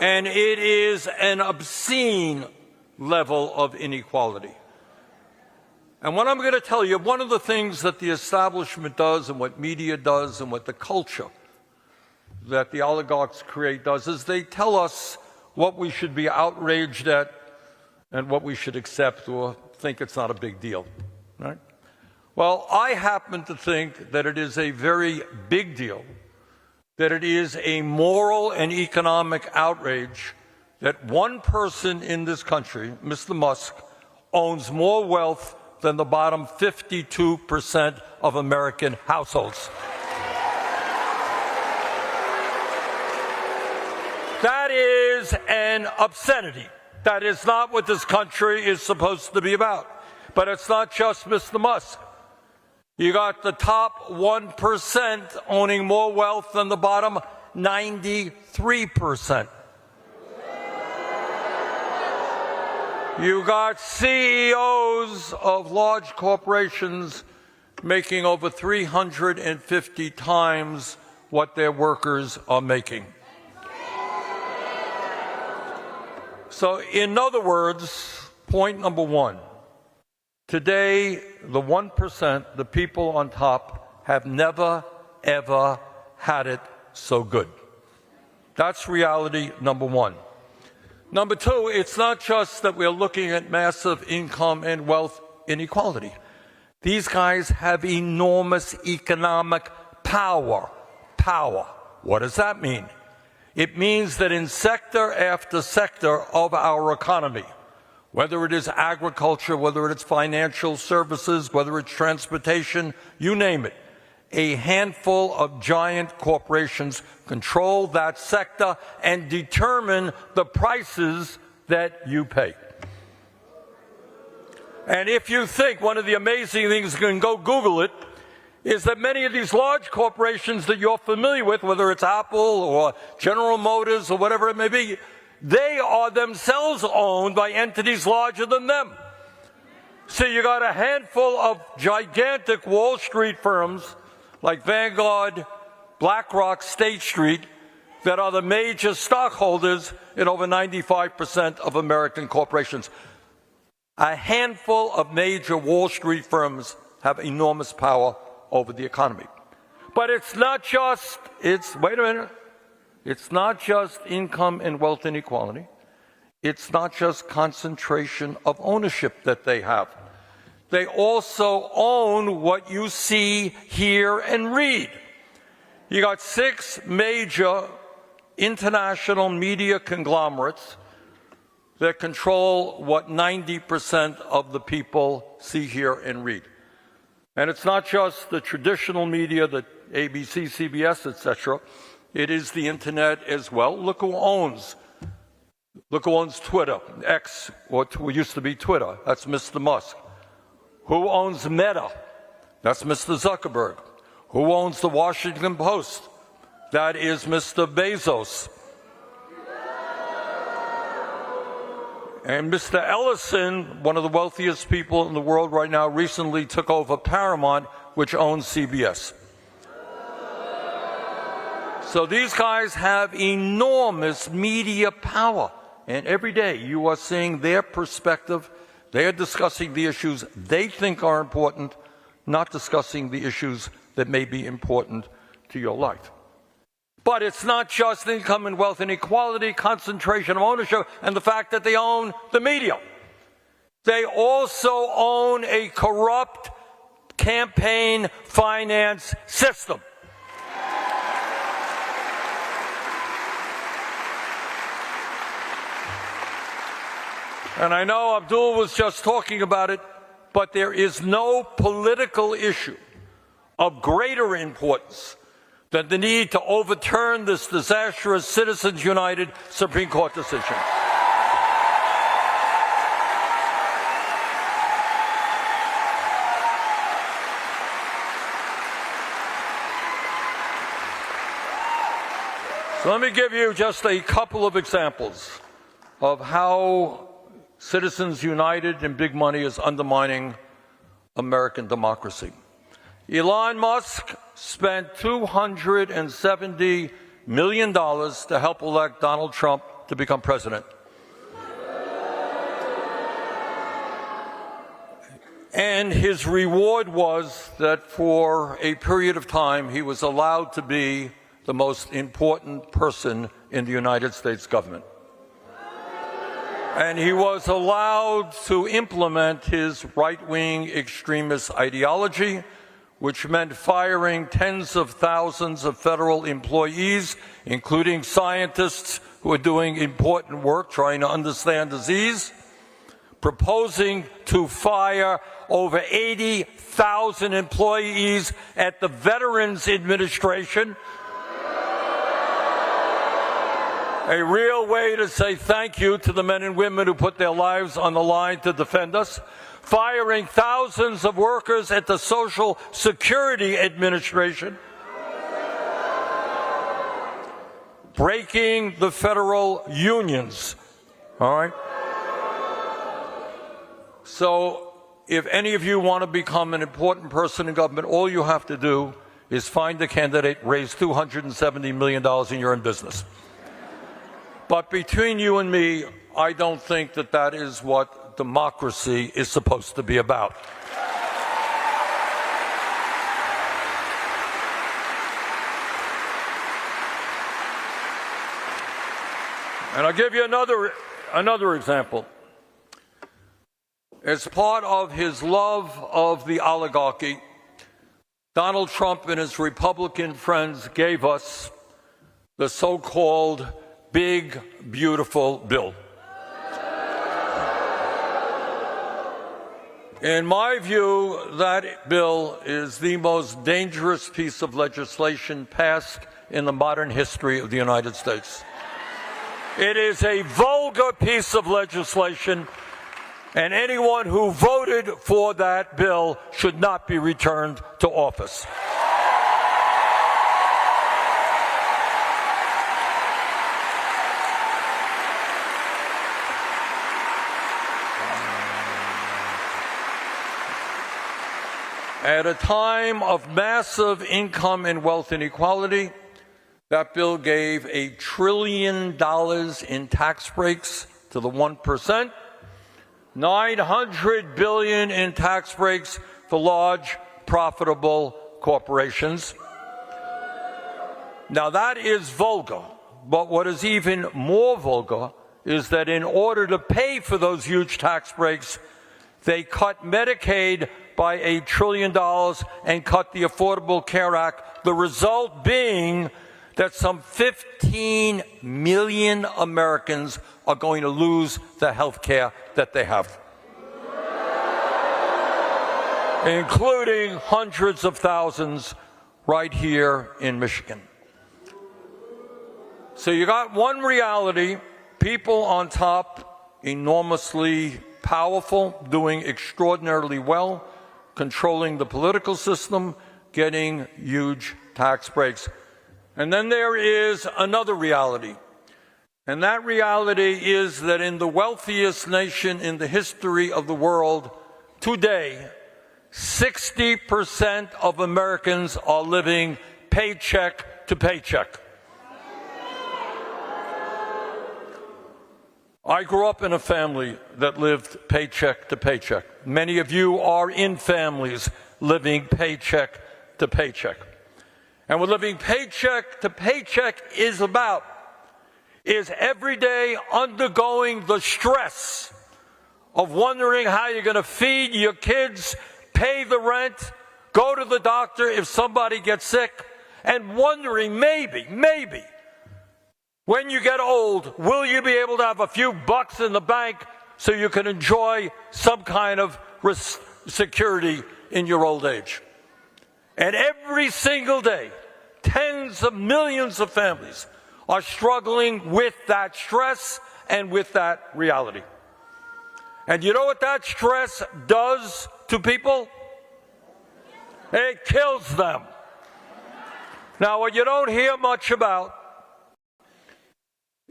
Speaker 6: And it is an obscene level of inequality. And what I'm going to tell you, one of the things that the establishment does and what media does and what the culture that the oligarchs create does is they tell us what we should be outraged at and what we should accept or think it's not a big deal, right? Well, I happen to think that it is a very big deal, that it is a moral and economic outrage that one person in this country, Mr. Musk, owns more wealth than the bottom 52% of American households. That is an obscenity. That is not what this country is supposed to be about. But it's not just Mr. Musk. You got the top 1% owning more wealth than the bottom 93%. You got CEOs of large corporations making over 350 times what their workers are making. So, in other words, point number one, today, the 1%, the people on top, have never, ever had it so good. That's reality number one. Number two, it's not just that we're looking at massive income and wealth inequality. These guys have enormous economic power. Power. What does that mean? It means that in sector after sector of our economy, whether it is agriculture, whether it's financial services, whether it's transportation, you name it, a handful of giant corporations control that sector and determine the prices that you pay. And if you think one of the amazing things, you can go Google it, is that many of these large corporations that you're familiar with, whether it's Apple or General Motors or whatever it may be, they are themselves owned by entities larger than them. So you got a handful of gigantic Wall Street firms like Vanguard, BlackRock, State Street, that are the major stockholders in over 95% of American corporations. A handful of major Wall Street firms have enormous power over the economy. But it's not just, wait a minute, it's not just income and wealth inequality. It's not just concentration of ownership that they have. They also own what you see, hear, and read. You got 6 major international media conglomerates that control what 90% of the people see, hear, and read. And it's not just the traditional media, the ABC, CBS, etc. It is the internet as well. Look who owns Twitter, X, what used to be Twitter. That's Mr. Musk. Who owns Meta? That's Mr. Zuckerberg. Who owns the Washington Post? That is Mr. Bezos. And Mr. Ellison, one of the wealthiest people in the world right now, recently took over Paramount, which owns CBS. So these guys have enormous media power. And every day you are seeing their perspective. They are discussing the issues they think are important, not discussing the issues that may be important to your life. But it's not just income and wealth inequality, concentration of ownership, and the fact that they own the media. They also own a corrupt campaign finance system. And I know Abdul was just talking about it, but there is no political issue of greater importance than the need to overturn this disastrous Citizens United Supreme Court decision. So let me give you just a couple of examples of how Citizens United and big money is undermining American democracy. Elon Musk spent $270 million to help elect Donald Trump to become president. And his reward was that for a period of time he was allowed to be the most important person in the United States government. And he was allowed to implement his right-wing extremist ideology, which meant firing tens of thousands of federal employees, including scientists who are doing important work trying to understand disease, proposing to fire over 80,000 employees at the Veterans Administration, a real way to say thank you to the men and women who put their lives on the line to defend us, firing thousands of workers at the Social Security Administration, breaking the federal unions. All right? So if any of you want to become an important person in government, all you have to do is find a candidate, raise $270 million, and you're in business. But between you and me, I don't think that that is what democracy is supposed to be about. And I'll give you Another example. As part of his love of the oligarchy, Donald Trump and his Republican friends gave us the so-called Big Beautiful Bill. In my view, that bill is the most dangerous piece of legislation passed in the modern history of the United States. It is a vulgar piece of legislation, and anyone who voted for that bill should not be returned to office. At a time of massive income and wealth inequality, that bill gave $1 trillion in tax breaks to the 1%, $900 billion in tax breaks for large, profitable corporations. Now that is vulgar, but what is even more vulgar is that in order to pay for those huge tax breaks, they cut Medicaid by $1 trillion and cut the Affordable Care Act, the result being that some 15 million Americans are going to lose the health care that they have, including hundreds of thousands right here in Michigan. So you got one reality, people on top, enormously powerful, doing extraordinarily well, controlling the political system, getting huge tax breaks. And then there is another reality. And that reality is that in the wealthiest nation in the history of the world today, 60% of Americans are living paycheck to paycheck. I grew up in a family that lived paycheck to paycheck. Many of you are in families living paycheck to paycheck. And what living paycheck to paycheck is about is every day undergoing the stress of wondering how you're going to feed your kids, pay the rent, go to the doctor if somebody gets sick, and wondering maybe, when you get old, will you be able to have a few bucks in the bank so you can enjoy some kind of security in your old age? And every single day, tens of millions of families are struggling with that stress and with that reality. And you know what that stress does to people? It kills them. Now, what you don't hear much about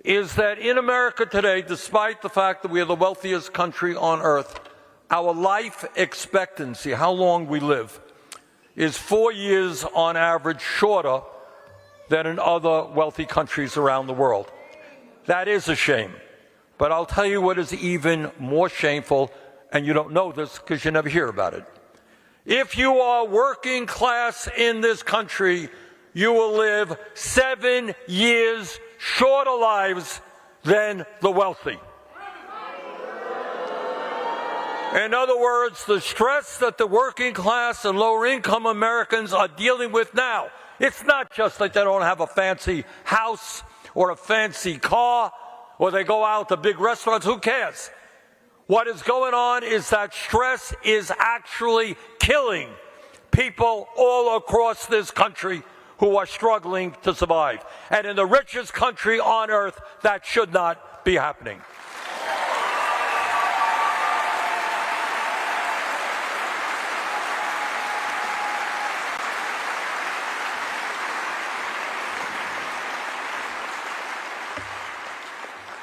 Speaker 6: is that in America today, despite the fact that we are the wealthiest country on earth, our life expectancy, how long we live, is 4 years on average shorter than in other wealthy countries around the world. That is a shame. But I'll tell you what is even more shameful, and you don't know this because you never hear about it. If you are working class in this country, you will live 7 years shorter lives than the wealthy. In other words, the stress that the working class and lower income Americans are dealing with now, it's not just that they don't have a fancy house or a fancy car or they go out to big restaurants. Who cares? What is going on is that stress is actually killing people all across this country who are struggling to survive. And in the richest country on earth, that should not be happening.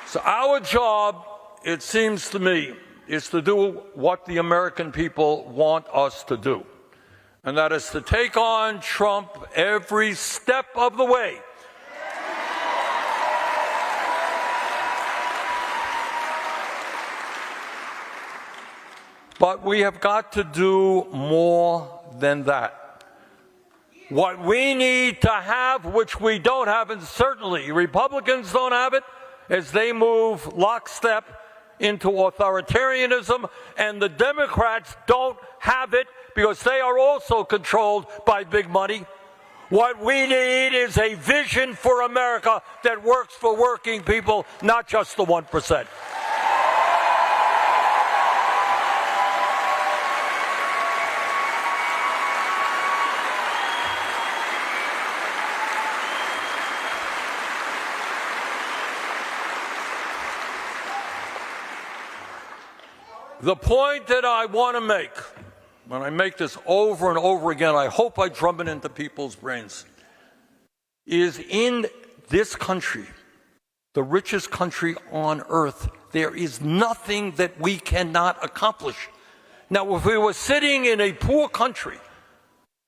Speaker 6: So our job, it seems to me, is to do what the American people want us to do. And that is to take on Trump every step of the way. But we have got to do more than that. What we need to have, which we don't have, and certainly Republicans don't have it, as they move lockstep into authoritarianism, and the Democrats don't have it because they are also controlled by big money. What we need is a vision for America that works for working people, not just the 1%. The point that I want to make, when I make this over and over again, I hope I drum it into people's brains, is in this country, the richest country on earth, there is nothing that we cannot accomplish. Now, if we were sitting in a poor country,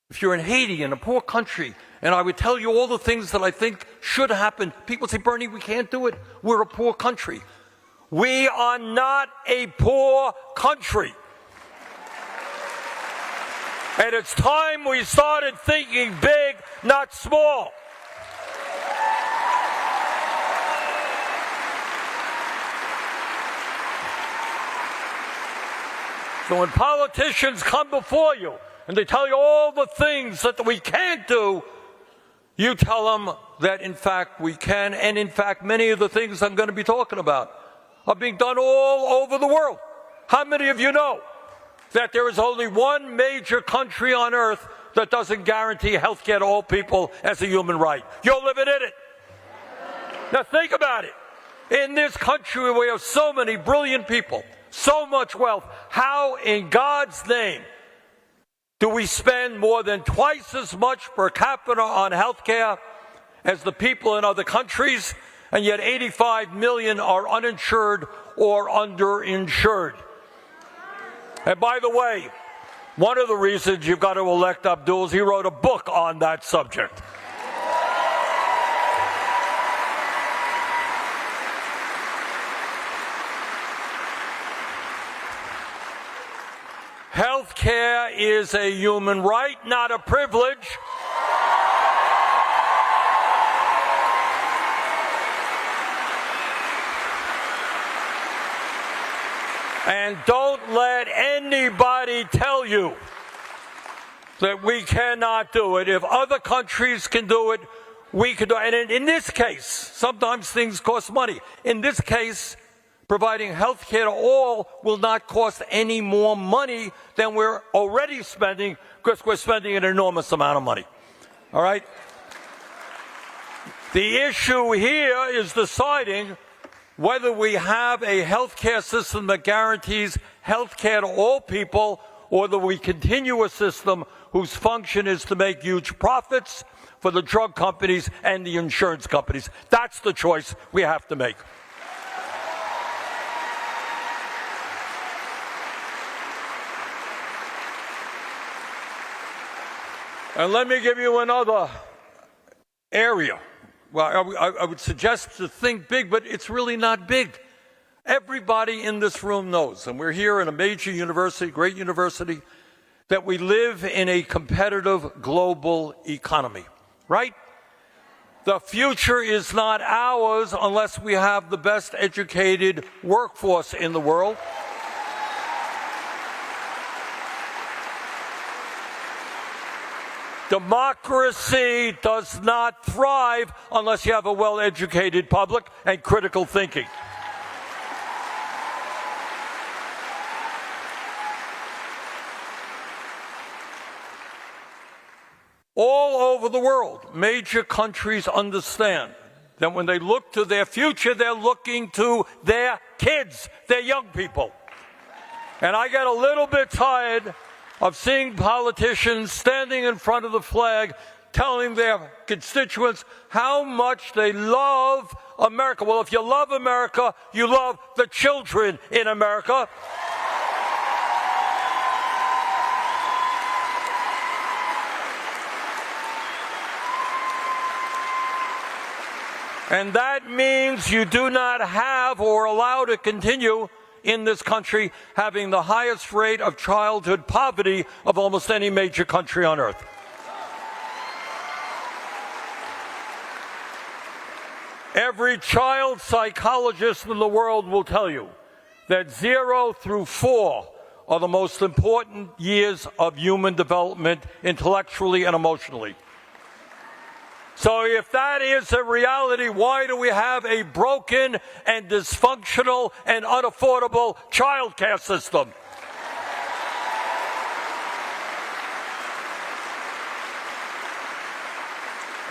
Speaker 6: if you're in Haiti, in a poor country, and I would tell you all the things that I think should happen, people say, Bernie, we can't do it. We're a poor country. We are not a poor country. And it's time we started thinking big, not small. So when politicians come before you and they tell you all the things that we can't do, you tell them that in fact we can, and in fact many of the things I'm going to be talking about are being done all over the world. How many of you know that there is only one major country on earth that doesn't guarantee health care to all people as a human right? You're living in it. Now think about it. In this country we have so many brilliant people, so much wealth. How in God's name do we spend more than twice as much per capita on health care as the people in other countries? And yet 85 million are uninsured or underinsured. And by the way, one of the reasons you've got to elect Abdul is he wrote a book on that subject. Health care is a human right, not a privilege. And don't let anybody tell you that we cannot do it. If other countries can do it, we can do it. And in this case, sometimes things cost money. In this case, providing health care to all will not cost any more money than we're already spending, because we're spending an enormous amount of money. All right? The issue here is deciding whether we have a health care system that guarantees health care to all people, or that we continue a system whose function is to make huge profits for the drug companies and the insurance companies. That's the choice we have to make. And let me give you another area. Well, I would suggest to think big, but it's really not big. Everybody in this room knows, and we're here in a major university, great university, that we live in a competitive global economy, right? The future is not ours unless we have the best educated workforce in the world. Democracy does not thrive unless you have a well-educated public and critical thinking. All over the world, major countries understand that when they look to their future, they're looking to their kids, their young people. And I get a little bit tired of seeing politicians standing in front of the flag telling their constituents how much they love America. Well, if you love America, you love the children in America. And that means you do not have or allow to continue in this country having the highest rate of childhood poverty of almost any major country on earth. Every child psychologist in the world will tell you that 0 through 4 are the most important years of human development intellectually and emotionally. So if that is a reality, why do we have a broken and dysfunctional and unaffordable child care system?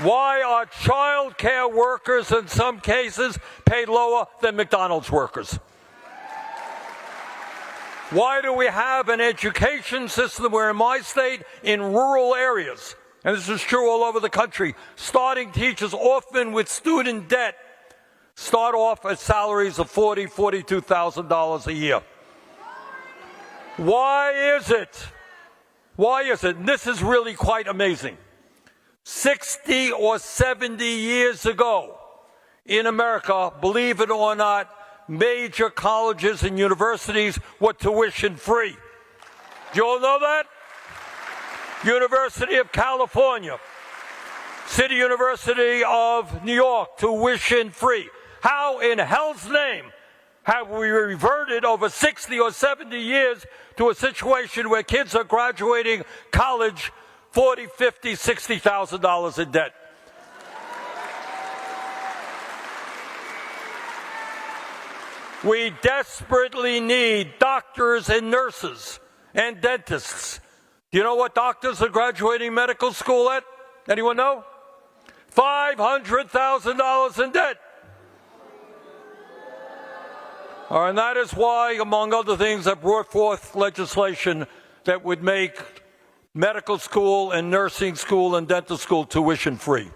Speaker 6: Why are child care workers in some cases paid lower than McDonald's workers? Why do we have an education system where in my state, in rural areas, and this is true all over the country, starting teachers often with student debt start off at salaries of $40,000, $42,000 a year? Why is it? Why is it? And this is really quite amazing. 60 or 70 years ago in America, believe it or not, major colleges and universities were tuition free. Do you all know that? University of California, City University of New York, tuition free. How in hell's name have we reverted over 60 or 70 years to a situation where kids are graduating college $40,000, $50,000, $60,000 in debt? We desperately need doctors and nurses and dentists. Do you know what doctors are graduating medical school at? Anyone know? $500,000 in debt. And that is why, among other things, I brought forth legislation that would make medical school and nursing school and dental school tuition free.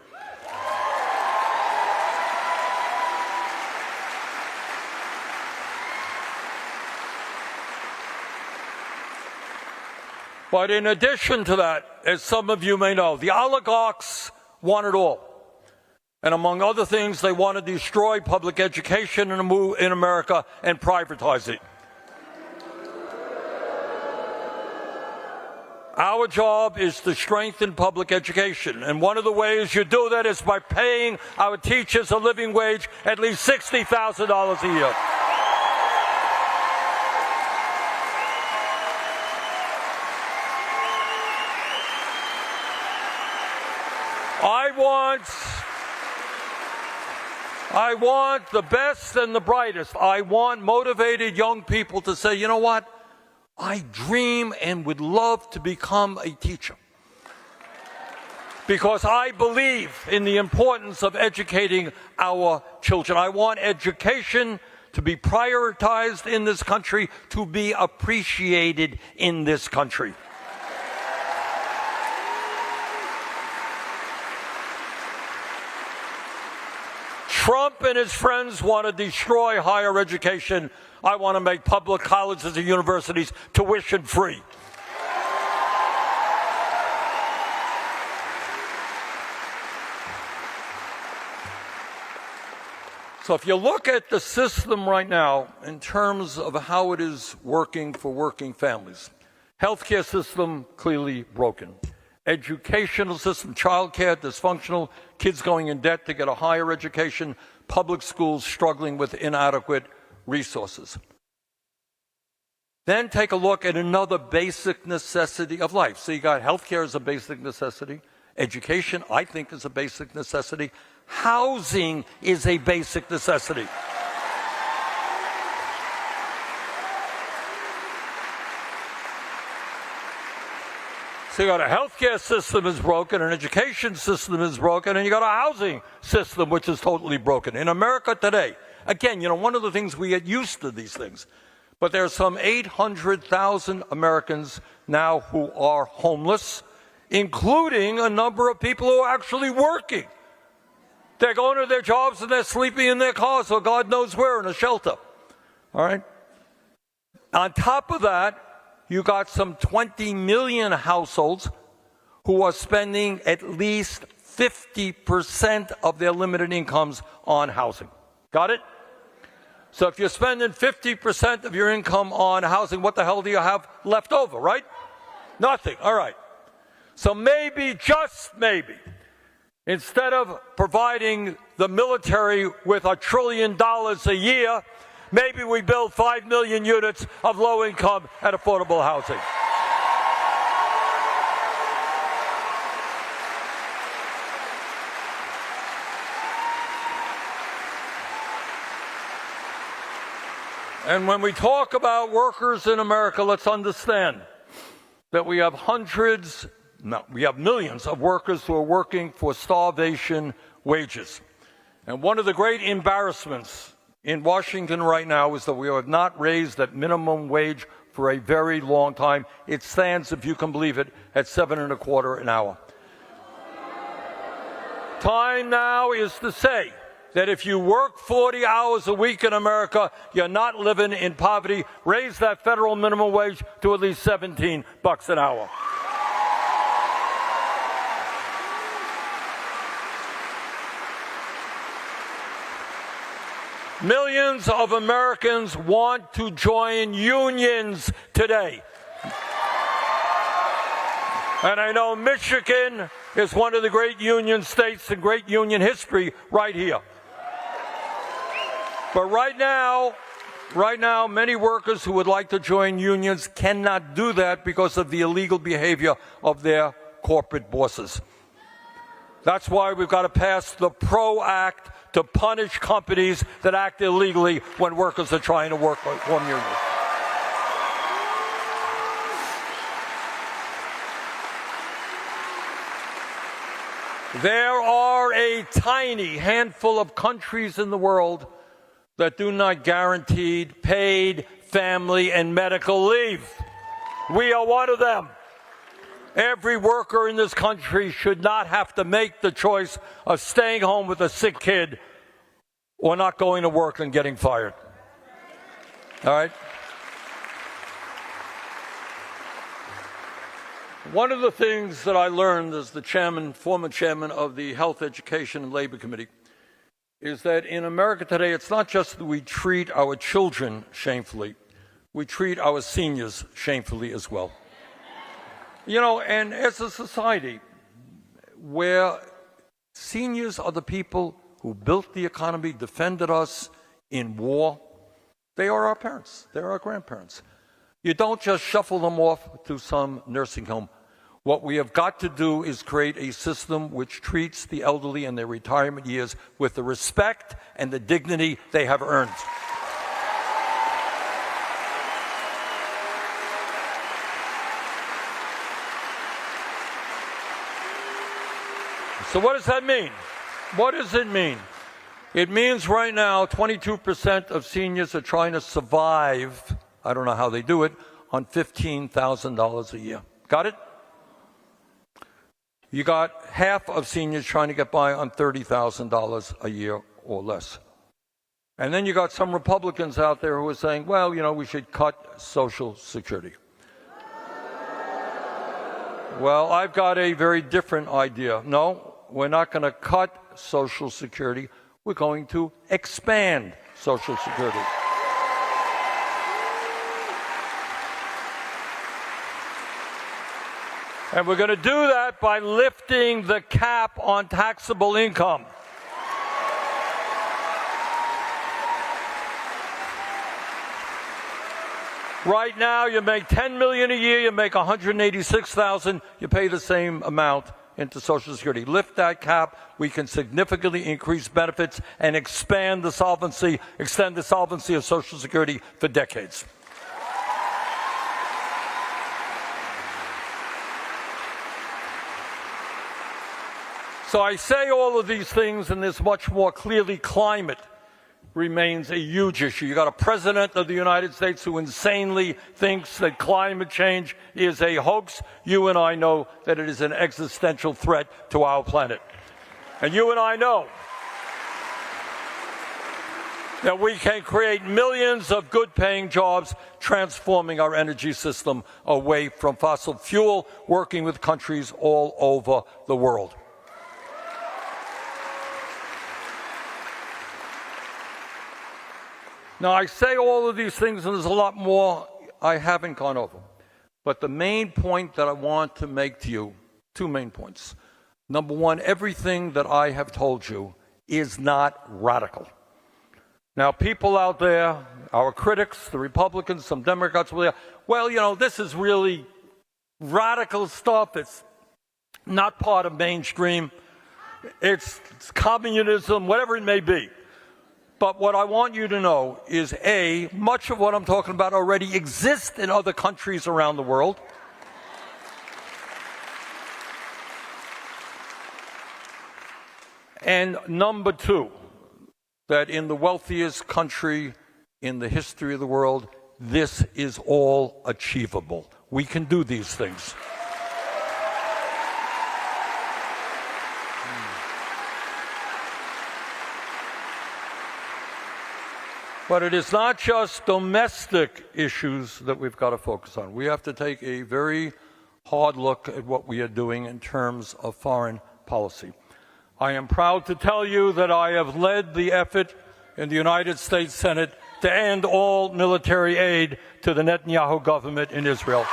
Speaker 6: But in addition to that, as some of you may know, the oligarchs want it all. And among other things, they want to destroy public education in America and privatize it. Our job is to strengthen public education. And one of the ways you do that is by paying our teachers a living wage at least $60,000 a year. I want the best and the brightest. I want motivated young people to say, you know what? I dream and would love to become a teacher. Because I believe in the importance of educating our children. I want education to be prioritized in this country, to be appreciated in this country. Trump and his friends want to destroy higher education. I want to make public colleges and universities tuition free. So if you look at the system right now in terms of how it is working for working families, healthcare system clearly broken. Educational system, childcare dysfunctional, kids going in debt to get a higher education, public schools struggling with inadequate resources. Then take a look at another basic necessity of life. So you got healthcare as a basic necessity, education, I think, is a basic necessity, housing is a basic necessity. So you got a healthcare system is broken, an education system is broken, and you got a housing system which is totally broken. In America today, again, you know, one of the things we get used to these things, but there's some 800,000 Americans now who are homeless, including a number of people who are actually working. They're going to their jobs and they're sleeping in their cars or God knows where in a shelter. All right? On top of that, you got some 20 million households who are spending at least 50% of their limited incomes on housing. Got it? So if you're spending 50% of your income on housing, what the hell do you have left over, right? Nothing. All right. So maybe, just maybe, Instead of providing the military with $1 trillion a year, maybe we build 5 million units of low-income and affordable housing. And when we talk about workers in America, let's understand that we have millions of workers who are working for starvation wages. And one of the great embarrassments in Washington right now is that we have not raised that minimum wage for a very long time. It stands, if you can believe it, at $7.25 an hour. Time now is to say that if you work 40 hours a week in America, you're not living in poverty. Raise that federal minimum wage to at least $17 an hour. Millions of Americans want to join unions today. And I know Michigan is one of the great union states and great union history right here. But right now, many workers who would like to join unions cannot do that because of the illegal behavior of their corporate bosses. That's why we've got to pass the PRO Act to punish companies that act illegally when workers are trying to form unions. There are a tiny handful of countries in the world that do not guarantee paid family and medical leave. We are one of them. Every worker in this country should not have to make the choice of staying home with a sick kid or not going to work and getting fired. All right? One of the things that I learned as the former chairman of the Health, Education, and Labor Committee is that in America today, it's not just that we treat our children shamefully, we treat our seniors shamefully as well. You know, and as a society where seniors are the people who built the economy, defended us in war, they are our parents, they're our grandparents. You don't just shuffle them off to some nursing home. What we have got to do is create a system which treats the elderly in their retirement years with the respect and the dignity they have earned. So what does that mean? What does it mean? It means right now 22% of seniors are trying to survive, I don't know how they do it, on $15,000 a year. Got it? You got half of seniors trying to get by on $30,000 a year or less. And then you got some Republicans out there who are saying, well, you know, we should cut Social Security. Well, I've got a very different idea. No, we're not going to cut Social Security. We're going to expand Social Security. And we're going to do that by lifting the cap on taxable income. Right now, you make $10 million a year, you make $186,000, you pay the same amount into Social Security. Lift that cap, we can significantly increase benefits and extend the solvency of Social Security for decades. So I say all of these things, and there's much more. Clearly, climate remains a huge issue. You got a president of the United States who insanely thinks that climate change is a hoax. You and I know that it is an existential threat to our planet. And you and I know that we can create millions of good-paying jobs transforming our energy system away from fossil fuel, working with countries all over the world. Now, I say all of these things, and there's a lot more I haven't gone over. But the main point that I want to make to you, two main points. Number one, everything that I have told you is not radical. Now, people out there, our critics, the Republicans, some Democrats, well, you know, this is really radical stuff. It's not part of mainstream. It's communism, whatever it may be. But what I want you to know is, A, much of what I'm talking about already exists in other countries around the world. And number two, that in the wealthiest country in the history of the world, this is all achievable. We can do these things. But it is not just domestic issues that we've got to focus on. We have to take a very hard look at what we are doing in terms of foreign policy. I am proud to tell you that I have led the effort in the United States Senate to end all military aid to the Netanyahu government in Israel.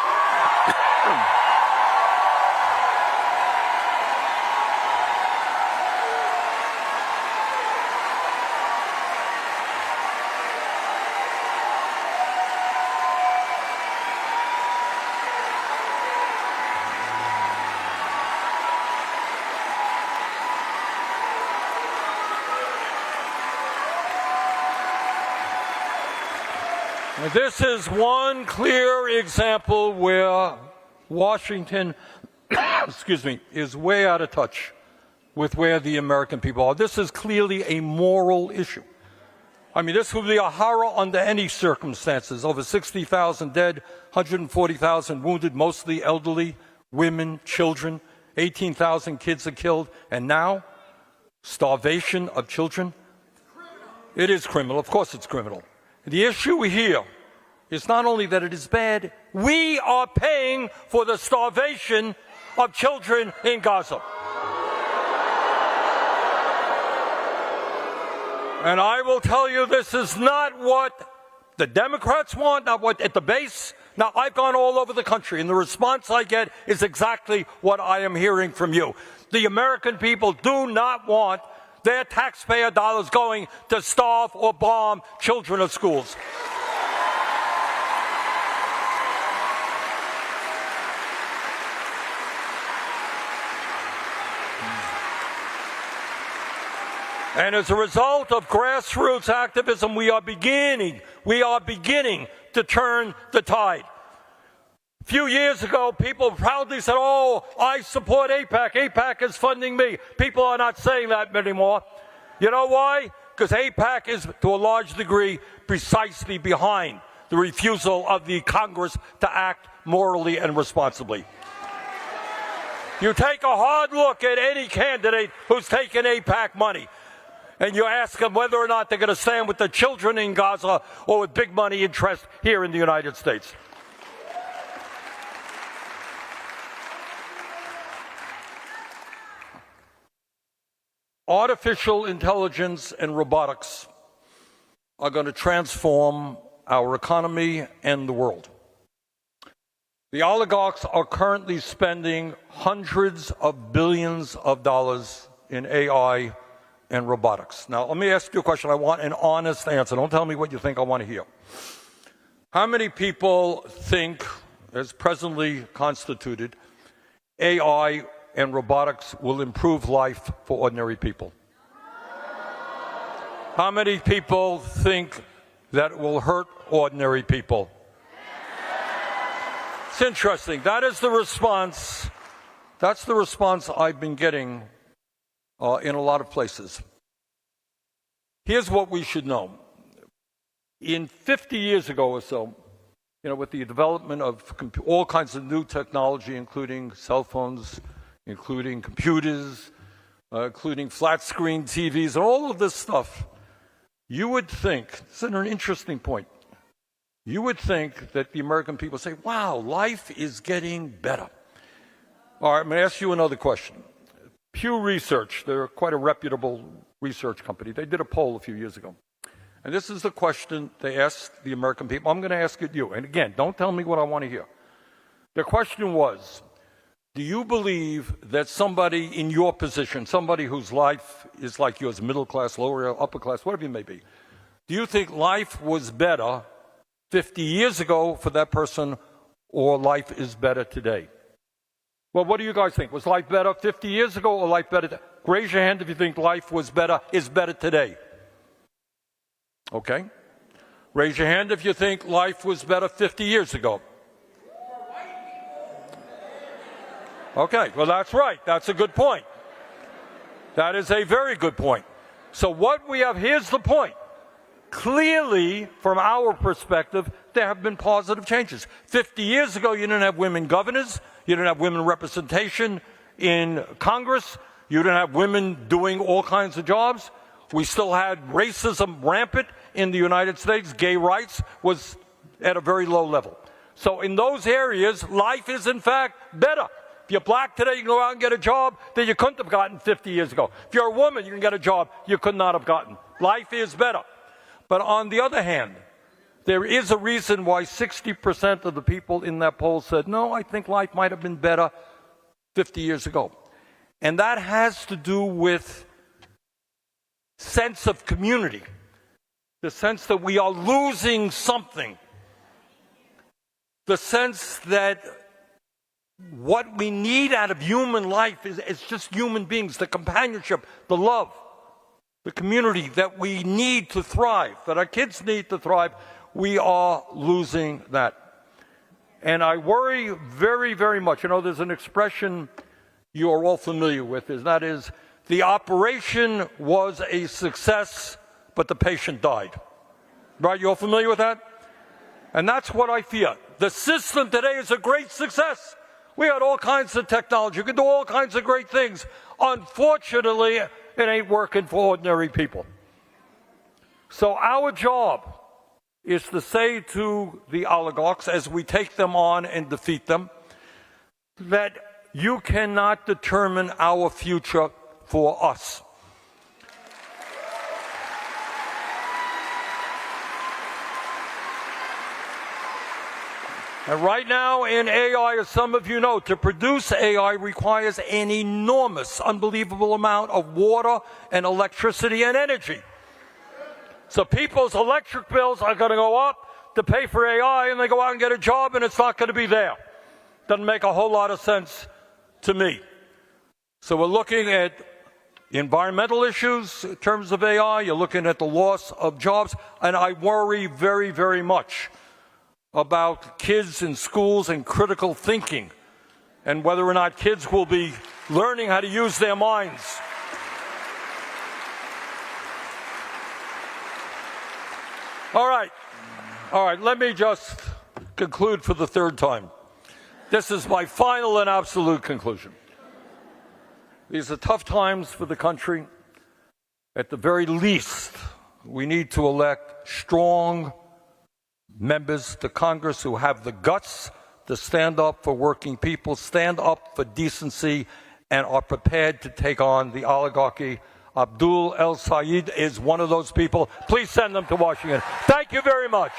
Speaker 6: This is one clear example where Washington, is way out of touch with where the American people are. This is clearly a moral issue. I mean, this would be a horror under any circumstances. Over 60,000 dead, 140,000 wounded, mostly elderly, women, children. 18,000 kids are killed. And now, starvation of children. It is criminal. Of course it's criminal. The issue here is not only that it is bad, we are paying for the starvation of children in Gaza. And I will tell you, this is not what the Democrats want, not what at the base. Now, I've gone all over the country, and the response I get is exactly what I am hearing from you. The American people do not want their taxpayer dollars going to starve or bomb children of schools. And as a result of grassroots activism, we are beginning to turn the tide. A few years ago, people proudly said, oh, I support AIPAC. AIPAC is funding me. People are not saying that anymore. You know why? Because AIPAC is, to a large degree, precisely behind the refusal of the Congress to act morally and responsibly. You take a hard look at any candidate who's taken AIPAC money, and you ask them whether or not they're going to stand with the children in Gaza or with big money interest here in the United States. Artificial intelligence and robotics are going to transform our economy and the world. The oligarchs are currently spending hundreds of billions of dollars in AI and robotics. Now, let me ask you a question. I want an honest answer. Don't tell me what you think I want to hear. How many people think, as presently constituted, AI and robotics will improve life for ordinary people? How many people think that it will hurt ordinary people? It's interesting. That is the response. That's the response I've been getting in a lot of places. Here's what we should know. In 50 years ago or so, with the development of all kinds of new technology, including cell phones, including computers, including flat-screen TVs, and all of this stuff, you would think, this is an interesting point, you would think that the American people say, wow, life is getting better. All right, I'm going to ask you another question. Pew Research, they're quite a reputable research company. They did a poll a few years ago. And this is the question they asked the American people. I'm going to ask it you. And again, don't tell me what I want to hear. Their question was, Do you believe that somebody in your position, somebody whose life is like yours, middle class, lower, upper class, whatever you may be, do you think life was better 50 years ago for that person, or life is better today? Well, what do you guys think? Was life better 50 years ago or life better? Raise your hand if you think life was better, is better today. Okay. Raise your hand if you think life was better 50 years ago. Okay, well, that's right. That's a good point. That is a very good point. So what we have, here's the point. Clearly, from our perspective, there have been positive changes. 50 years ago, you didn't have women governors. You didn't have women representation in Congress. You didn't have women doing all kinds of jobs. We still had racism rampant in the United States. Gay rights was at a very low level. So in those areas, life is, in fact, better. If you're black today, you can go out and get a job that you couldn't have gotten 50 years ago. If you're a woman, you can get a job you could not have gotten. Life is better. But on the other hand, there is a reason why 60% of the people in that poll said, no, I think life might have been better 50 years ago. And that has to do with sense of community, the sense that we are losing something, the sense that what we need out of human life is just human beings, the companionship, the love, the community that we need to thrive, that our kids need to thrive. We are losing that. And I worry very, very much. You know, there's an expression you are all familiar with, that is, the operation was a success, but the patient died. Right? You all familiar with that? And that's what I fear. The system today is a great success. We had all kinds of technology. We could do all kinds of great things. Unfortunately, it ain't working for ordinary people. So our job is to say to the oligarchs, as we take them on and defeat them, that you cannot determine our future for us. And right now in AI, as some of you know, to produce AI requires an enormous, unbelievable amount of water and electricity and energy. So people's electric bills are going to go up to pay for AI, and they go out and get a job, and it's not going to be there. Doesn't make a whole lot of sense to me. So we're looking at environmental issues in terms of AI. You're looking at the loss of jobs, and I worry very, very much about kids in schools and critical thinking, and whether or not kids will be learning how to use their minds. All right, let me just conclude for the third time. This is my final and absolute conclusion. These are tough times for the country. At the very least, we need to elect strong members to Congress who have the guts to stand up for working people, stand up for decency, and are prepared to take on the oligarchy. Abdul El Sayed is one of those people. Please send them to Washington. Thank you very much.